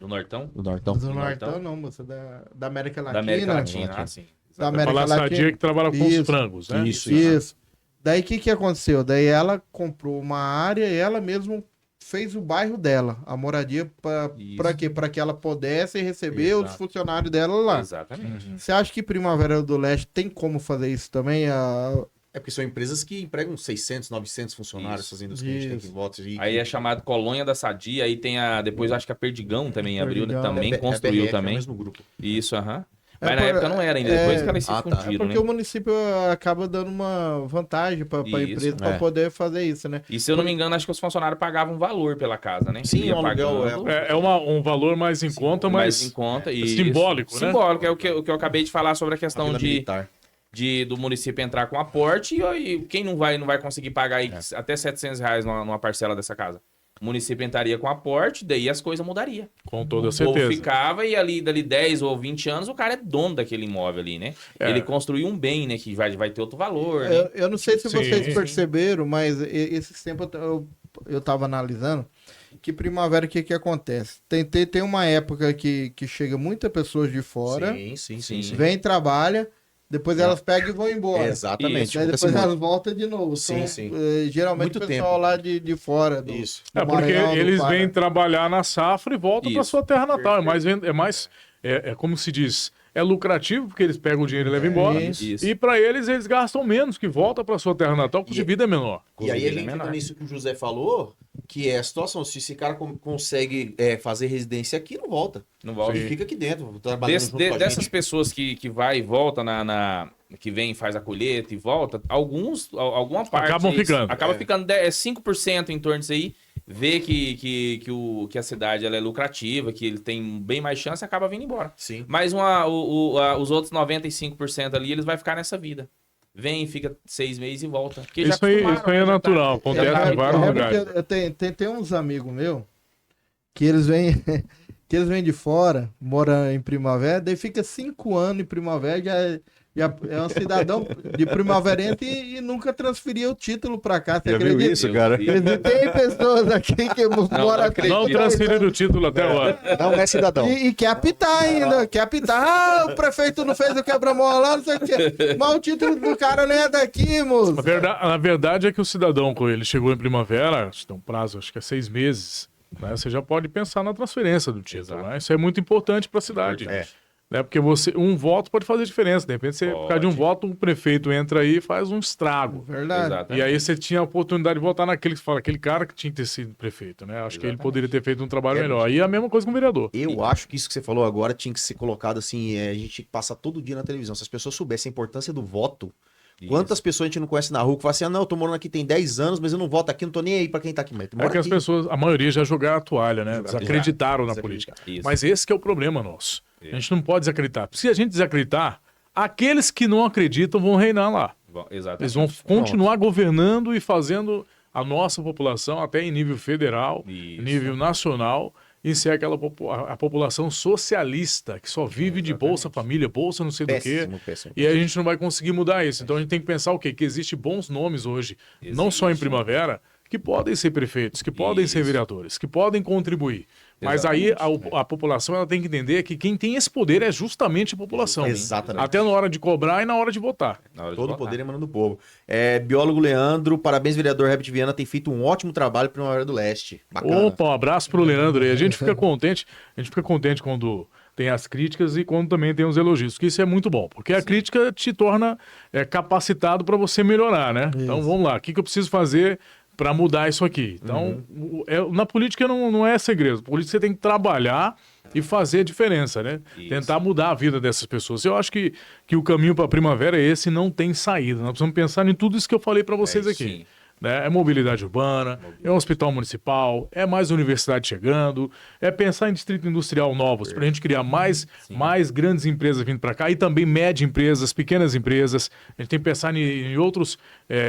Nortão? Do Nortão. Do Nortão não, moça, da América Latina. Da América Latina, sim. Da América Latina. Sadia que trabalha com os frangos, né? Isso. Daí o que aconteceu? Daí ela comprou uma área e ela mesma fez o bairro dela, a moradia, para quê? Para que ela pudesse receber os funcionários dela lá. Exatamente. Você acha que Primavera do Leste tem como fazer isso também? Porque são empresas que empregam 600, 900 funcionários, fazendo os que a gente tem aqui em volta. Aí é chamado Colônia da Sadia, aí tem depois acho que a Perdigão também abriu, né? Também É construiu PRF, também. É o mesmo grupo. Isso, Mas na época não era ainda, depois que elas se fundiram, porque né? o município acaba dando uma vantagem para a empresa para poder fazer isso, né? E se eu não me engano, acho que os funcionários pagavam valor pela casa, né? Sim, o aluguel um valor mais em conta, mas em conta, e simbólico, né? Simbólico, é o que eu acabei de falar sobre a questão militar. do município entrar com aporte e quem não vai conseguir pagar aí até R$700 numa parcela dessa casa. O município entraria com aporte, daí as coisas mudariam. Com toda O povo certeza. ficava e ali, dali 10 ou 20 anos, o cara é dono daquele imóvel ali, né? Ele construiu um bem, né? Que vai ter outro valor, né? Eu não sei se Sim. vocês perceberam, mas esse tempo eu tava analisando que Primavera, o que acontece? Tem uma época que chega muitas pessoas de fora, Sim. vem, trabalha, depois elas pegam e vão embora. Exatamente. Daí Acontece depois muito. elas voltam de novo. Sim, Então, sim. geralmente Muito o pessoal tempo. lá de fora. Isso. do Porque Maranhão, do eles Pará. vêm trabalhar na safra e voltam para Isso. sua terra natal. É como se diz, é lucrativo porque eles pegam o dinheiro e levam embora. Isso. E para eles gastam menos, que volta para sua terra natal, custo de vida é menor. E aí a Custo de gente vida entra menor. nisso que o José falou, que é a situação, se esse cara consegue fazer residência aqui, não volta. Não volta. Ele fica aqui dentro, trabalhando junto com a Dessas gente. pessoas que vai e volta que vem, faz a colheita e volta, alguma parte Acabam ficando. acaba ficando 5% em torno disso aí, vê que a cidade ela é lucrativa, que ele tem bem mais chance e acaba vindo embora. Sim. Mas os outros 95% ali, eles vão ficar nessa vida. Vem, fica 6 meses e volta. Porque já Isso aí acostumaram, é já tá- natural, acontece já tá em vários habituado. lugares. Tem uns amigos meus que eles vêm que eles vêm de fora, moram em Primavera, daí fica 5 anos em Primavera, já é um cidadão de primaverense e nunca transferiu o título pra cá. Você Já viu acredita? isso, cara? Tem pessoas aqui que moram aqui. acredito. Não transferiram o título até agora. Não é cidadão. E quer apitar ainda, quer apitar. Ah, o prefeito não fez o quebra-mola lá, não sei o quê. Mas o título do cara não é daqui, moço. A verdade é que o cidadão, quando ele chegou em primavera, tem um prazo, acho que é 6 meses, né? Você já pode pensar na transferência do título. Né? Isso é muito importante para a cidade. Né? Porque um voto pode fazer diferença. De repente, por causa de um voto, um prefeito entra aí e faz um estrago. Verdade. Exatamente. E aí você tinha a oportunidade de votar naquele que fala, aquele cara que tinha que ter sido prefeito, né? Acho que ele poderia ter feito um trabalho melhor. E a mesma coisa com o vereador. Eu acho que isso que você falou agora tinha que ser colocado assim, a gente passa todo dia na televisão. Se as pessoas soubessem a importância do voto, quantas pessoas a gente não conhece na rua que falam assim, não, eu tô morando aqui tem 10 anos, mas eu não voto aqui, não tô nem aí pra quem tá aqui. Mas É que as pessoas, a maioria já jogaram a toalha, né? Desacreditaram na Desacreditaram. política. Isso. Mas esse que é o problema nosso. A gente não pode desacreditar. Se a gente desacreditar, aqueles que não acreditam vão reinar lá. Exatamente. Eles vão continuar governando e fazendo a nossa população, até em nível federal, Isso. nível nacional, e ser a população socialista, que só vive de Bolsa Família, Bolsa não sei do quê. Péssimo. E aí a gente não vai conseguir mudar isso. Então a gente tem que pensar o quê? Que existem bons nomes hoje, não só em primavera, que podem ser prefeitos, que podem ser vereadores, que podem contribuir. Mas aí a população ela tem que entender que quem tem esse poder é justamente a população. Exatamente. Até na hora de cobrar e na hora de votar. Na hora de Todo o votar. poder emanando do povo. Biólogo Leandro, parabéns, vereador Herbert Viana, tem feito um ótimo trabalho para Primavera do Leste. Bacana. Opa, um abraço pro Leandro aí. A gente fica contente quando tem as críticas e quando também tem os elogios, que isso é muito bom, porque a crítica te torna capacitado para você melhorar, né? Então vamos lá, o que eu preciso fazer para mudar isso aqui? Então, na política não é segredo. Na política você tem que trabalhar e fazer a diferença, né? Isso. Tentar mudar a vida dessas pessoas. Eu acho que o caminho para a primavera é esse, não tem saída. Nós precisamos pensar em tudo isso que eu falei para vocês aqui. Sim. Né? É mobilidade urbana, é um hospital municipal, é mais universidade chegando, é pensar em distrito industrial novos, para a gente criar mais grandes empresas vindo para cá e também médias empresas, pequenas empresas. A gente tem que pensar em outros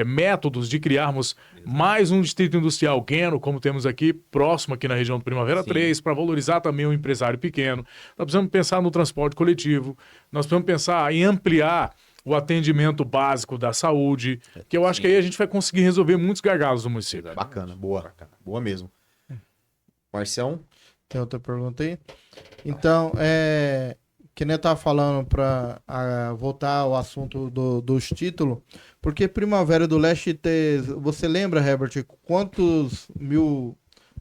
métodos de criarmos mais um distrito industrial pequeno, como temos aqui, próximo aqui na região do Primavera 3, para valorizar também o empresário pequeno. Nós precisamos pensar no transporte coletivo, nós precisamos pensar em ampliar o atendimento básico da saúde, que eu acho que aí a gente vai conseguir resolver muitos gargalos do município. Bacana, boa. Boa mesmo. Marcião? Tem outra pergunta aí? Então, que nem eu tava falando para voltar ao assunto dos títulos, porque Primavera do Leste, você lembra, Herbert, quantos mil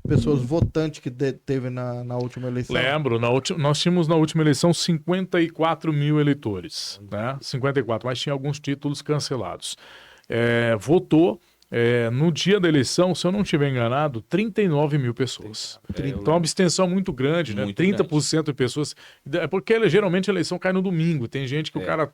pessoas votantes que teve na última eleição? Lembro, nós tínhamos na última eleição 54 mil eleitores, né? 54, mas tinha alguns títulos cancelados. Votou no dia da eleição, se eu não estiver enganado, 39 mil pessoas. Então, uma abstenção muito grande, né? Muito 30% de pessoas. É porque geralmente a eleição cai no domingo. Tem gente que o cara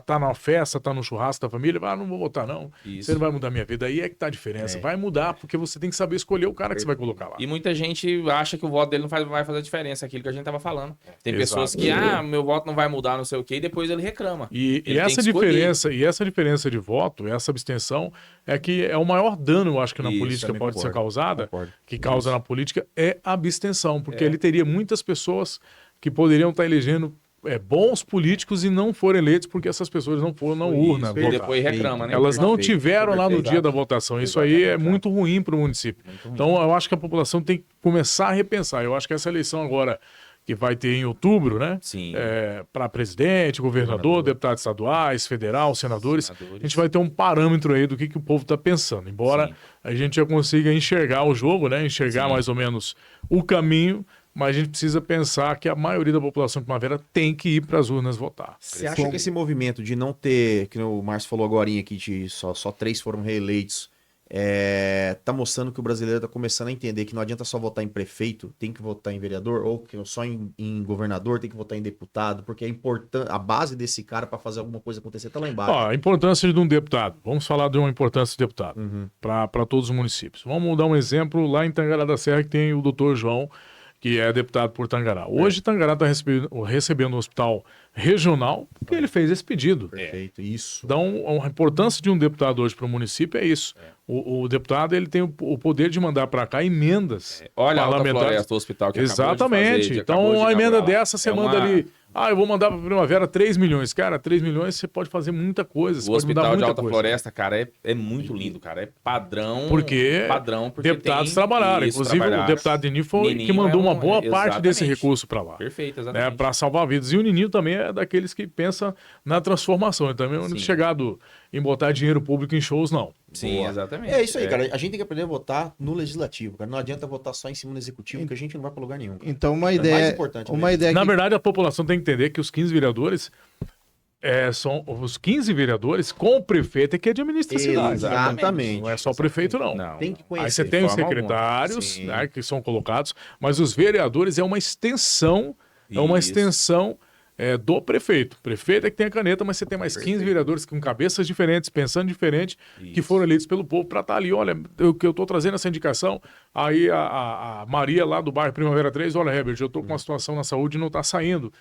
tá na festa, tá no churrasco da família, não vou votar não. Isso. Você não vai mudar minha vida. Aí é que tá a diferença. Vai mudar, porque você tem que saber escolher o cara que você vai colocar lá. E muita gente acha que o voto dele não vai fazer diferença, aquilo que a gente tava falando. Tem Exato. pessoas que, meu voto não vai mudar, não sei o quê, e depois ele reclama. E Ele tem essa que escolher. diferença de voto, essa abstenção, é que é o maior dano, eu acho que na Isso, política também pode ser concordo. causada, Concordo. que causa na política, é a abstenção, porque ele teria muitas pessoas que poderiam estar elegendo bons políticos e não foram eleitos porque essas pessoas não foram na urna isso, E votar. depois reclama, né? Elas não Perfeito, tiveram lá no perfeito. dia da votação. Isso aí é muito ruim para o município. Então, eu acho que a população tem que começar a repensar. Eu acho que essa eleição agora, que vai ter em outubro, né? Sim. Para presidente, governador, deputados estaduais, federal, senadores, Senadores. a gente vai ter um parâmetro aí do que o povo está pensando. Embora Sim. a gente já consiga enxergar o jogo, né? Enxergar mais ou menos o caminho, mas a gente precisa pensar que a maioria da população de Primavera tem que ir para as urnas votar. Você acha que esse movimento de não ter, que o Márcio falou agora aqui, de só 3 foram reeleitos, tá mostrando que o brasileiro tá começando a entender que não adianta só votar em prefeito, tem que votar em vereador, ou que só em governador, tem que votar em deputado, porque é importante, a base desse cara para fazer alguma coisa acontecer tá lá embaixo. Ó, a importância de um deputado. Vamos falar de uma importância de deputado para todos os municípios. Vamos dar um exemplo lá em Tangará da Serra, que tem o doutor João, que é deputado por Tangará. Hoje Tangará está recebendo um hospital regional porque ele fez esse pedido. Perfeito, isso. Então, a importância de um deputado hoje para o município é isso. O deputado ele tem o poder de mandar para cá emendas Olha a Alta parlamentares. Floresta, o hospital que Exatamente. acabou de fazer, Então, acabou de uma emenda inaugurar. dessa, você É manda uma- ali... eu vou mandar para Primavera 3 milhões. Cara, 3 milhões você pode fazer muita coisa. Você O pode mudar hospital de muita Alta coisa. Floresta, cara, é muito lindo, cara. É padrão. Porque deputados tem trabalharam. isso, Inclusive, trabalharam. o deputado Nininho foi que Nininho mandou é uma boa parte exatamente. desse recurso para lá. Perfeito, Né, exatamente. para salvar vidas. E o Nininho também é daqueles que pensa na transformação. Ele também não é Sim. chegado em botar dinheiro público em shows, não. Sim, Boa. exatamente. É isso aí, cara. A gente tem que aprender a votar no legislativo, cara. Não adianta votar só em cima do executivo, que a gente não vai pra lugar nenhum. Cara. Então, uma mais ideia. importante Uma mesmo. ideia Na que verdade, a população tem que entender que os 15 vereadores são os 15 vereadores com o prefeito é que administra a cidade. Exatamente. Não é só o prefeito, não. Não. Tem que Aí conhecer. você tem os forma secretários, alguma. Sim. né, que são colocados, mas os vereadores é uma extensão, Isso. do prefeito. O prefeito é que tem a caneta, mas você tem mais 15 vereadores com cabeças diferentes, pensando diferente, que Isso. foram eleitos pelo povo para estar ali. Olha, que eu estou trazendo essa indicação. Aí a Maria lá do bairro Primavera 3, olha, Herbert, eu estou com uma situação na saúde e não está saindo.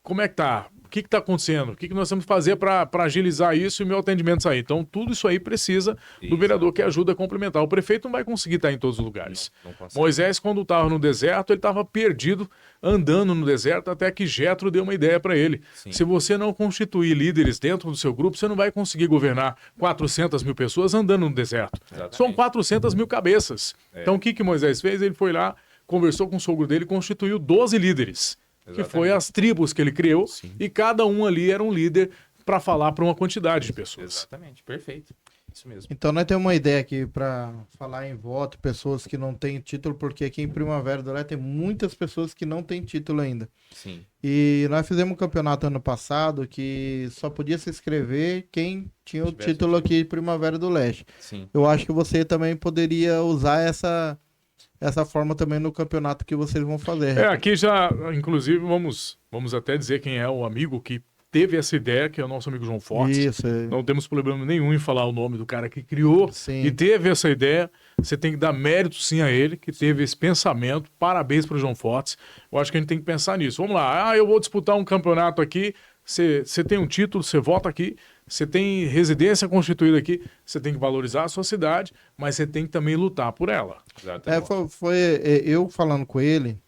Como é que tá? O que está acontecendo? O que nós temos que fazer para agilizar isso e o meu atendimento sair? Então, tudo isso aí precisa do Isso. vereador que ajuda a complementar. O prefeito não vai conseguir estar em todos os lugares. Não consegue. Moisés, quando estava no deserto, ele estava perdido, andando no deserto, até que Jetro deu uma ideia para ele. Sim. Se você não constituir líderes dentro do seu grupo, você não vai conseguir governar 400 mil pessoas andando no deserto. Exatamente. São 400 mil cabeças. Então, o que Moisés fez? Ele foi lá, conversou com o sogro dele e constituiu 12 líderes. Que foi as tribos que ele criou, e cada um ali era um líder para falar para uma quantidade de pessoas. Exatamente, perfeito. Isso mesmo. Então, nós temos uma ideia aqui para falar em voto, pessoas que não têm título, porque aqui em Primavera do Leste tem muitas pessoas que não têm título ainda. Sim. E nós fizemos um campeonato ano passado que só podia se inscrever quem tinha o Tivesse título aqui em Primavera do Leste. Sim. Eu acho que você também poderia usar essa forma também no campeonato que vocês vão fazer. Aqui já, inclusive, vamos até dizer quem é o amigo que teve essa ideia, que é o nosso amigo João Fortes. Isso. Não temos problema nenhum em falar o nome do cara que criou Sim. e teve essa ideia. Você tem que dar mérito sim a ele, que teve esse pensamento. Parabéns para o João Fortes. Eu acho que a gente tem que pensar nisso. Vamos lá. Eu vou disputar um campeonato aqui. Você tem um título, você vota aqui. Você tem residência constituída aqui. Você tem que valorizar a sua cidade, mas você tem que também lutar por ela. Exatamente. Foi eu falando com ele,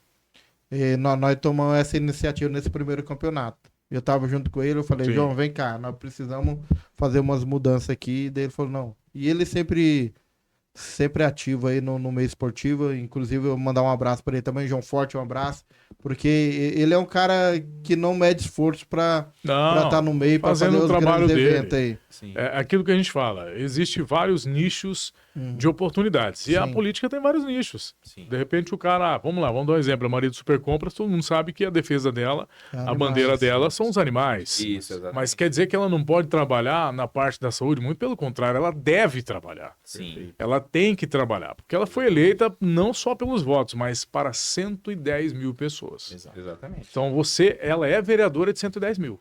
nós tomamos essa iniciativa nesse primeiro campeonato. Eu tava junto com ele, eu falei, Sim. João, vem cá, nós precisamos fazer umas mudanças aqui. Daí ele falou, não. E ele sempre ativo aí no meio esportivo. Inclusive, eu vou mandar um abraço para ele também, João Forte, um abraço. Porque ele é um cara que não mede esforço para Não, estar no meio, para fazer fazendo o os trabalho grandes dele. eventos aí. Sim. É aquilo que a gente fala. Existem vários nichos de oportunidades. E a Sim. política tem vários nichos. Sim. De repente o cara, vamos lá, vamos dar um exemplo. A Maria do Supercompras, todo mundo sabe que a defesa dela, a Animais. bandeira dela são os animais. Isso, exatamente. Mas quer dizer que ela não pode trabalhar na parte da saúde? Muito pelo contrário, ela deve trabalhar. Sim. Ela tem que trabalhar. Porque ela foi eleita não só pelos votos, mas para 110 mil pessoas. Exatamente. Então ela é vereadora de 110 mil.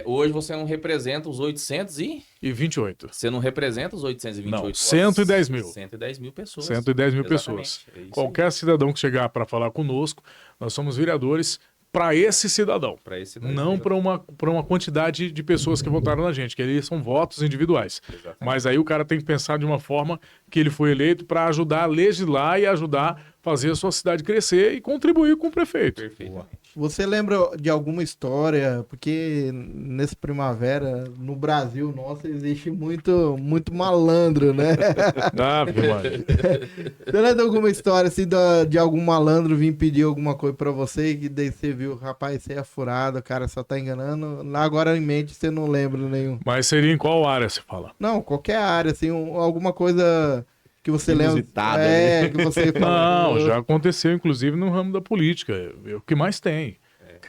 Hoje você não representa os 800 e... E 28. Você não representa os 828 Não, votos. 110 mil. 110 mil pessoas. 110 mil Exatamente. pessoas. É isso Qualquer cidadão que chegar para falar conosco, nós somos vereadores para esse cidadão. Pra esse daí, Não para uma quantidade de pessoas que votaram na gente, que ali são votos individuais. Exatamente. Mas aí o cara tem que pensar de uma forma que ele foi eleito para ajudar a legislar e ajudar a fazer a sua cidade crescer e contribuir com o prefeito. Perfeito. Você lembra de alguma história? Porque nesse Primavera, no Brasil nosso, existe muito malandro, né? Ah, mano. Você lembra de alguma história assim de algum malandro vir pedir alguma coisa pra você e daí você viu, rapaz, você é furado, o cara só tá enganando. Agora em mente você não lembra nenhum. Mas seria em qual área você fala? Não, qualquer área, assim, alguma coisa que você lembra. Inusitada, Que você Não, já aconteceu, inclusive, no ramo da política. É o que mais tem.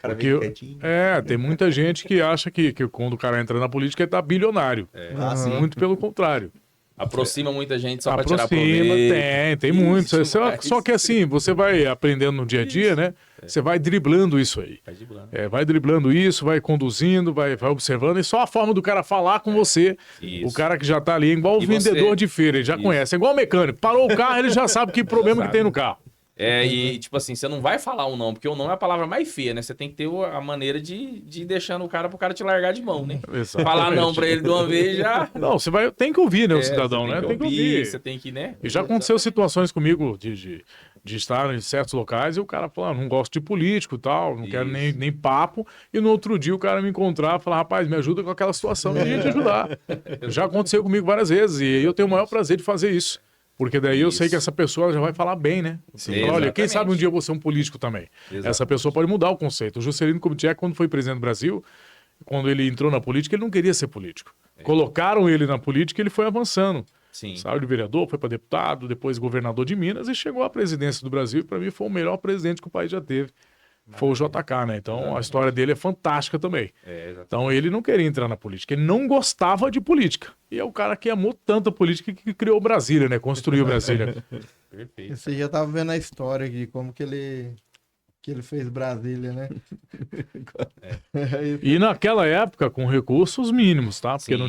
Cara, Porque meio quietinho. tem muita gente que acha que quando o cara entra na política ele tá bilionário. Ah, sim. Muito pelo contrário. Aproxima muita gente só pra tirar Aproxima, proveito. tem Isso, muito. mas- Só que assim, você vai aprendendo no dia a dia, né? Você vai driblando isso aí. Vai de blanco. Vai driblando isso, vai conduzindo, vai observando. E só a forma do cara falar com você. Isso. O cara que já tá ali, igual o E vendedor você- de feira, ele já Isso. conhece. É igual o mecânico. Parou o carro, ele já sabe que problema que tem no carro. E tipo assim, você não vai falar um não, porque o não é a palavra mais feia, né? Você tem que ter a maneira de ir deixando o cara pro cara te largar de mão, né? Exatamente. Falar não pra ele de uma vez já. Não, tem que ouvir, né, o É, cidadão, você né? Tem que ouvir, ouvir. você tem que, né? E já aconteceu situações comigo de estar em certos locais e o cara falando, não gosto de político e tal, não quero nem papo. E no outro dia o cara me encontrar e falar, rapaz, me ajuda com aquela situação e a gente ajudar. Já aconteceu comigo várias vezes e eu tenho o maior prazer de fazer isso. Porque daí eu sei que essa pessoa já vai falar bem, né? Sim, Fala, olha, quem exatamente. sabe um dia eu vou ser um político também. Exatamente. Essa pessoa pode mudar o conceito. O Juscelino Kubitschek, quando foi presidente do Brasil, quando ele entrou na política, ele não queria ser político. Colocaram ele na política e ele foi avançando. Sim. Saiu de vereador, foi para deputado, depois governador de Minas e chegou à presidência do Brasil. E para mim foi o melhor presidente que o país já teve. Foi o JK, né? Então a história dele é fantástica também. Exatamente. Então ele não queria entrar na política, ele não gostava de política. E é o cara que amou tanto a política que criou Brasília, né? Construiu Brasília. Perfeito. Você já tava vendo a história de como que ele fez Brasília, né? E naquela época, com recursos mínimos, tá? Porque Sim,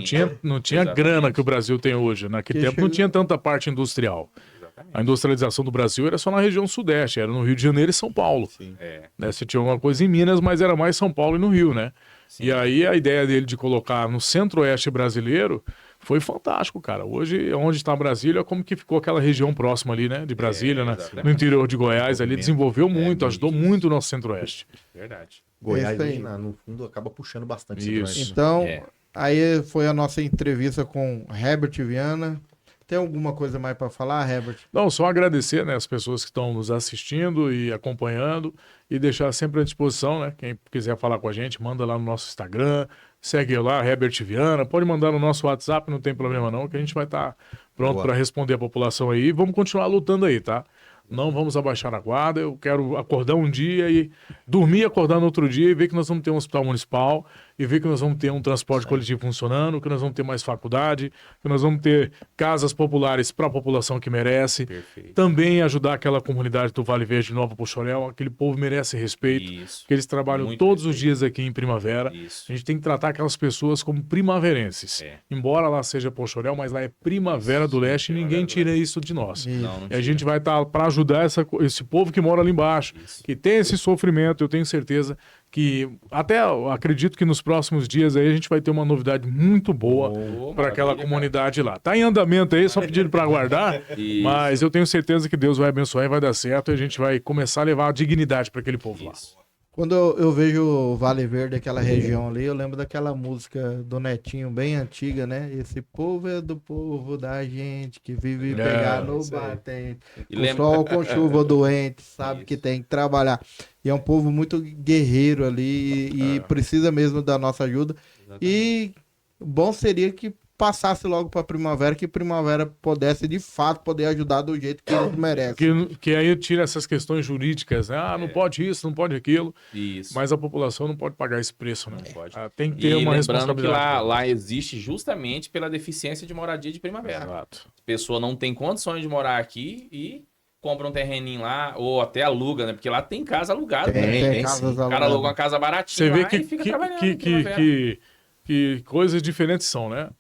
não tinha exatamente. grana que o Brasil tem hoje. Naquele Que tempo não chegou- tinha tanta parte industrial. Exatamente. A industrialização do Brasil era só na região sudeste, era no Rio de Janeiro e São Paulo. Sim. Né? Você tinha alguma coisa em Minas, mas era mais São Paulo e no Rio, né? E aí a ideia dele de colocar no centro-oeste brasileiro foi fantástico, cara. Hoje, onde está Brasília, como que ficou aquela região próxima ali, né? De Brasília, né? exatamente. No interior de Goiás, ali desenvolveu muito, ajudou muito o nosso centro-oeste. Verdade. Goiás, Isso aí. hoje, no fundo, acaba puxando bastante. Isso. Centro-Oeste. Então, É. aí foi a nossa entrevista com Herbert Viana. Tem alguma coisa mais para falar, Herbert? Não, só agradecer, né, as pessoas que estão nos assistindo e acompanhando e deixar sempre à disposição, né? Quem quiser falar com a gente, manda lá no nosso Instagram, segue lá, Herbert Viana, pode mandar no nosso WhatsApp, não tem problema não, que a gente vai estar pronto Boa. para responder a população aí. Vamos continuar lutando aí, tá? Não vamos abaixar a guarda, eu quero acordar um dia e dormir, acordar no outro dia e ver que nós vamos ter um hospital municipal, e ver que nós vamos ter um transporte coletivo funcionando, que nós vamos ter mais faculdade, que nós vamos ter casas populares para a população que merece. Perfeito. Também ajudar aquela comunidade do Vale Verde de Nova Poxorel, aquele povo merece respeito, Isso. que eles trabalham Muito todos os respeito. dias aqui em Primavera. Isso. A gente tem que tratar aquelas pessoas como primaverenses. É. Embora lá seja Poxorel, mas lá é Primavera do Leste e ninguém tira isso de nós. Não, não E a tira. gente vai estar para ajudar esse povo que mora ali embaixo, Isso. que tem esse sofrimento. Eu tenho certeza que, até eu acredito que nos próximos dias aí a gente vai ter uma novidade muito boa para aquela maravilha, comunidade lá. Tá em andamento aí, só pedindo para aguardar, Isso. mas eu tenho certeza que Deus vai abençoar e vai dar certo e a gente vai começar a levar a dignidade para aquele povo lá. Isso. Quando eu vejo o Vale Verde, aquela região ali, eu lembro daquela música do Netinho, bem antiga, né? Esse povo é do povo da gente, que vive pegar no isso aí. batente. E Com lembra- sol, com chuva, doente, sabe Isso. que tem que trabalhar. E é um povo muito guerreiro ali e precisa mesmo da nossa ajuda. E bom seria que passasse logo para Primavera, que Primavera pudesse de fato poder ajudar do jeito que eles merecem. Que aí tira essas questões jurídicas, né? Ah, não pode isso, não pode aquilo, Isso. mas a população não pode pagar esse preço, né? Não pode. Ah, tem que E ter uma lembrando que responsabilidade. lá existe justamente pela deficiência de moradia de primavera. Exato. A pessoa não tem condições de morar aqui e compra um terreninho lá, ou até aluga, né? Porque lá tem casa alugada. Tem, né? tem casas sim. O cara alugadas. aluga uma casa baratinha Você vê lá e fica trabalhando em primavera. que coisas diferentes são, né?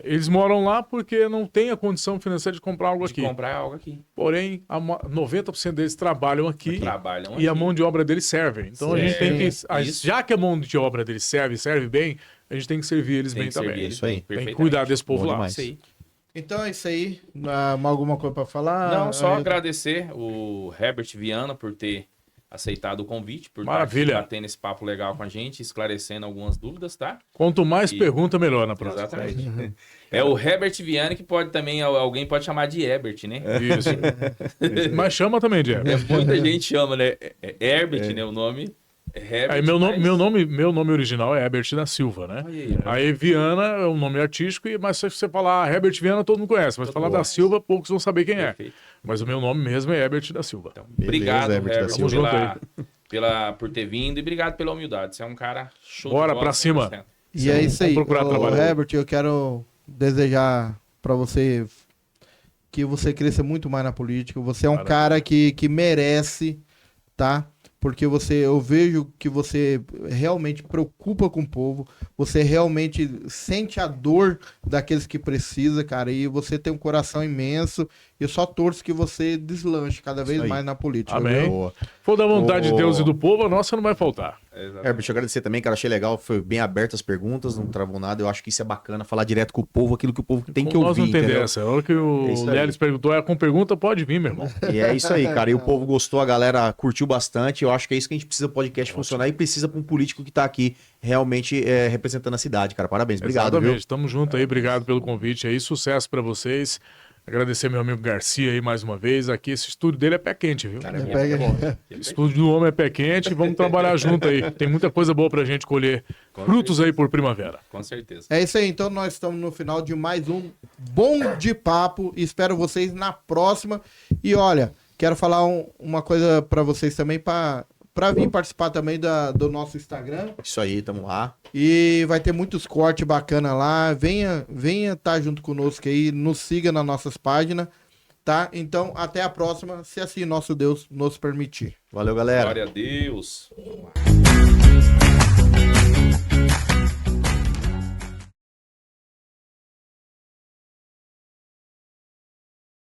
Eles moram lá porque não tem a condição financeira de comprar algo De aqui. comprar algo aqui. Porém, 90% deles trabalham aqui Trabalham e a aqui. mão de obra deles serve. Então a gente tem que. Isso. Já que a mão de obra deles serve bem, a gente tem que servir eles Tem bem que servir também. eles Isso aí. bem, Tem que perfeitamente. cuidar desse povo Bom lá. demais. Isso aí. Então é isso aí. Alguma coisa pra falar? Não, só Aí- agradecer o Herbert Viana por ter aceitado o convite, por Maravilha. estar batendo esse papo legal com a gente, esclarecendo algumas dúvidas, tá? Quanto mais E- pergunta, melhor na próxima. Exatamente. É o Herbert Viana que pode também, alguém pode chamar de Herbert, né? Isso. Mas chama também, Jeff. Muita gente chama, né? É Herbert, né? O nome é Herbert. Aí meu mas- nome original é Herbert da Silva, né? Olha Aí Viana é um nome artístico, mas se você falar Herbert Viana, todo mundo conhece. Mas falar da Silva, poucos vão saber quem é. Perfeito. Mas o meu nome mesmo é Herbert da Silva. Então, Beleza, obrigado, Herbert da Herbert, Silva. Tamo por ter vindo e obrigado pela humildade. Você é um cara show Bora de bola, pra cima. 100%. E é isso aí. Vamos procurar trabalho. Herbert, eu quero desejar pra você que você cresça muito mais na política. Você é um Maravilha. cara que merece, tá? Porque eu vejo que você realmente preocupa com o povo, você realmente sente a dor daqueles que precisa, cara, e você tem um coração imenso. E eu só torço que você deslanche cada vez aí. mais na política. Amém. Viu? Boa. For da vontade de Ô- Deus e do povo, a nossa não vai faltar. Exatamente. Herbert, eu agradecer também, cara. Achei legal, foi bem aberto as perguntas, não travou nada. Eu acho que isso é bacana, falar direto com o povo, aquilo que o povo tem que Nós ouvir, não tem entendeu? dessa. A hora que o É isso aí. Lelis perguntou, com pergunta, pode vir, meu irmão. E é isso aí, cara. E o povo gostou, a galera curtiu bastante. Eu acho que é isso que a gente precisa do podcast funcionar e precisa para um político que tá aqui realmente representando a cidade, cara. Parabéns, obrigado, Exatamente. Tamo junto aí, obrigado pelo convite aí. Sucesso pra vocês. Agradecer meu amigo Garcia aí mais uma vez. Aqui esse estúdio dele é pé quente, viu? Cara, é muito Pega- bom. Estúdio do homem é pé quente, vamos trabalhar junto aí. Tem muita coisa boa pra gente colher frutos aí por primavera. Com certeza. É isso aí, então nós estamos no final de mais um Bom de Papo. Espero vocês na próxima. E olha, quero falar uma coisa pra vocês também, pra vir participar também do nosso Instagram. viu? Isso aí, tamo lá. E vai ter muitos cortes bacanas lá. Venha estar junto conosco aí, nos siga nas nossas páginas, tá? Então, até a próxima, se assim nosso Deus nos permitir. Valeu, galera. Glória a Deus.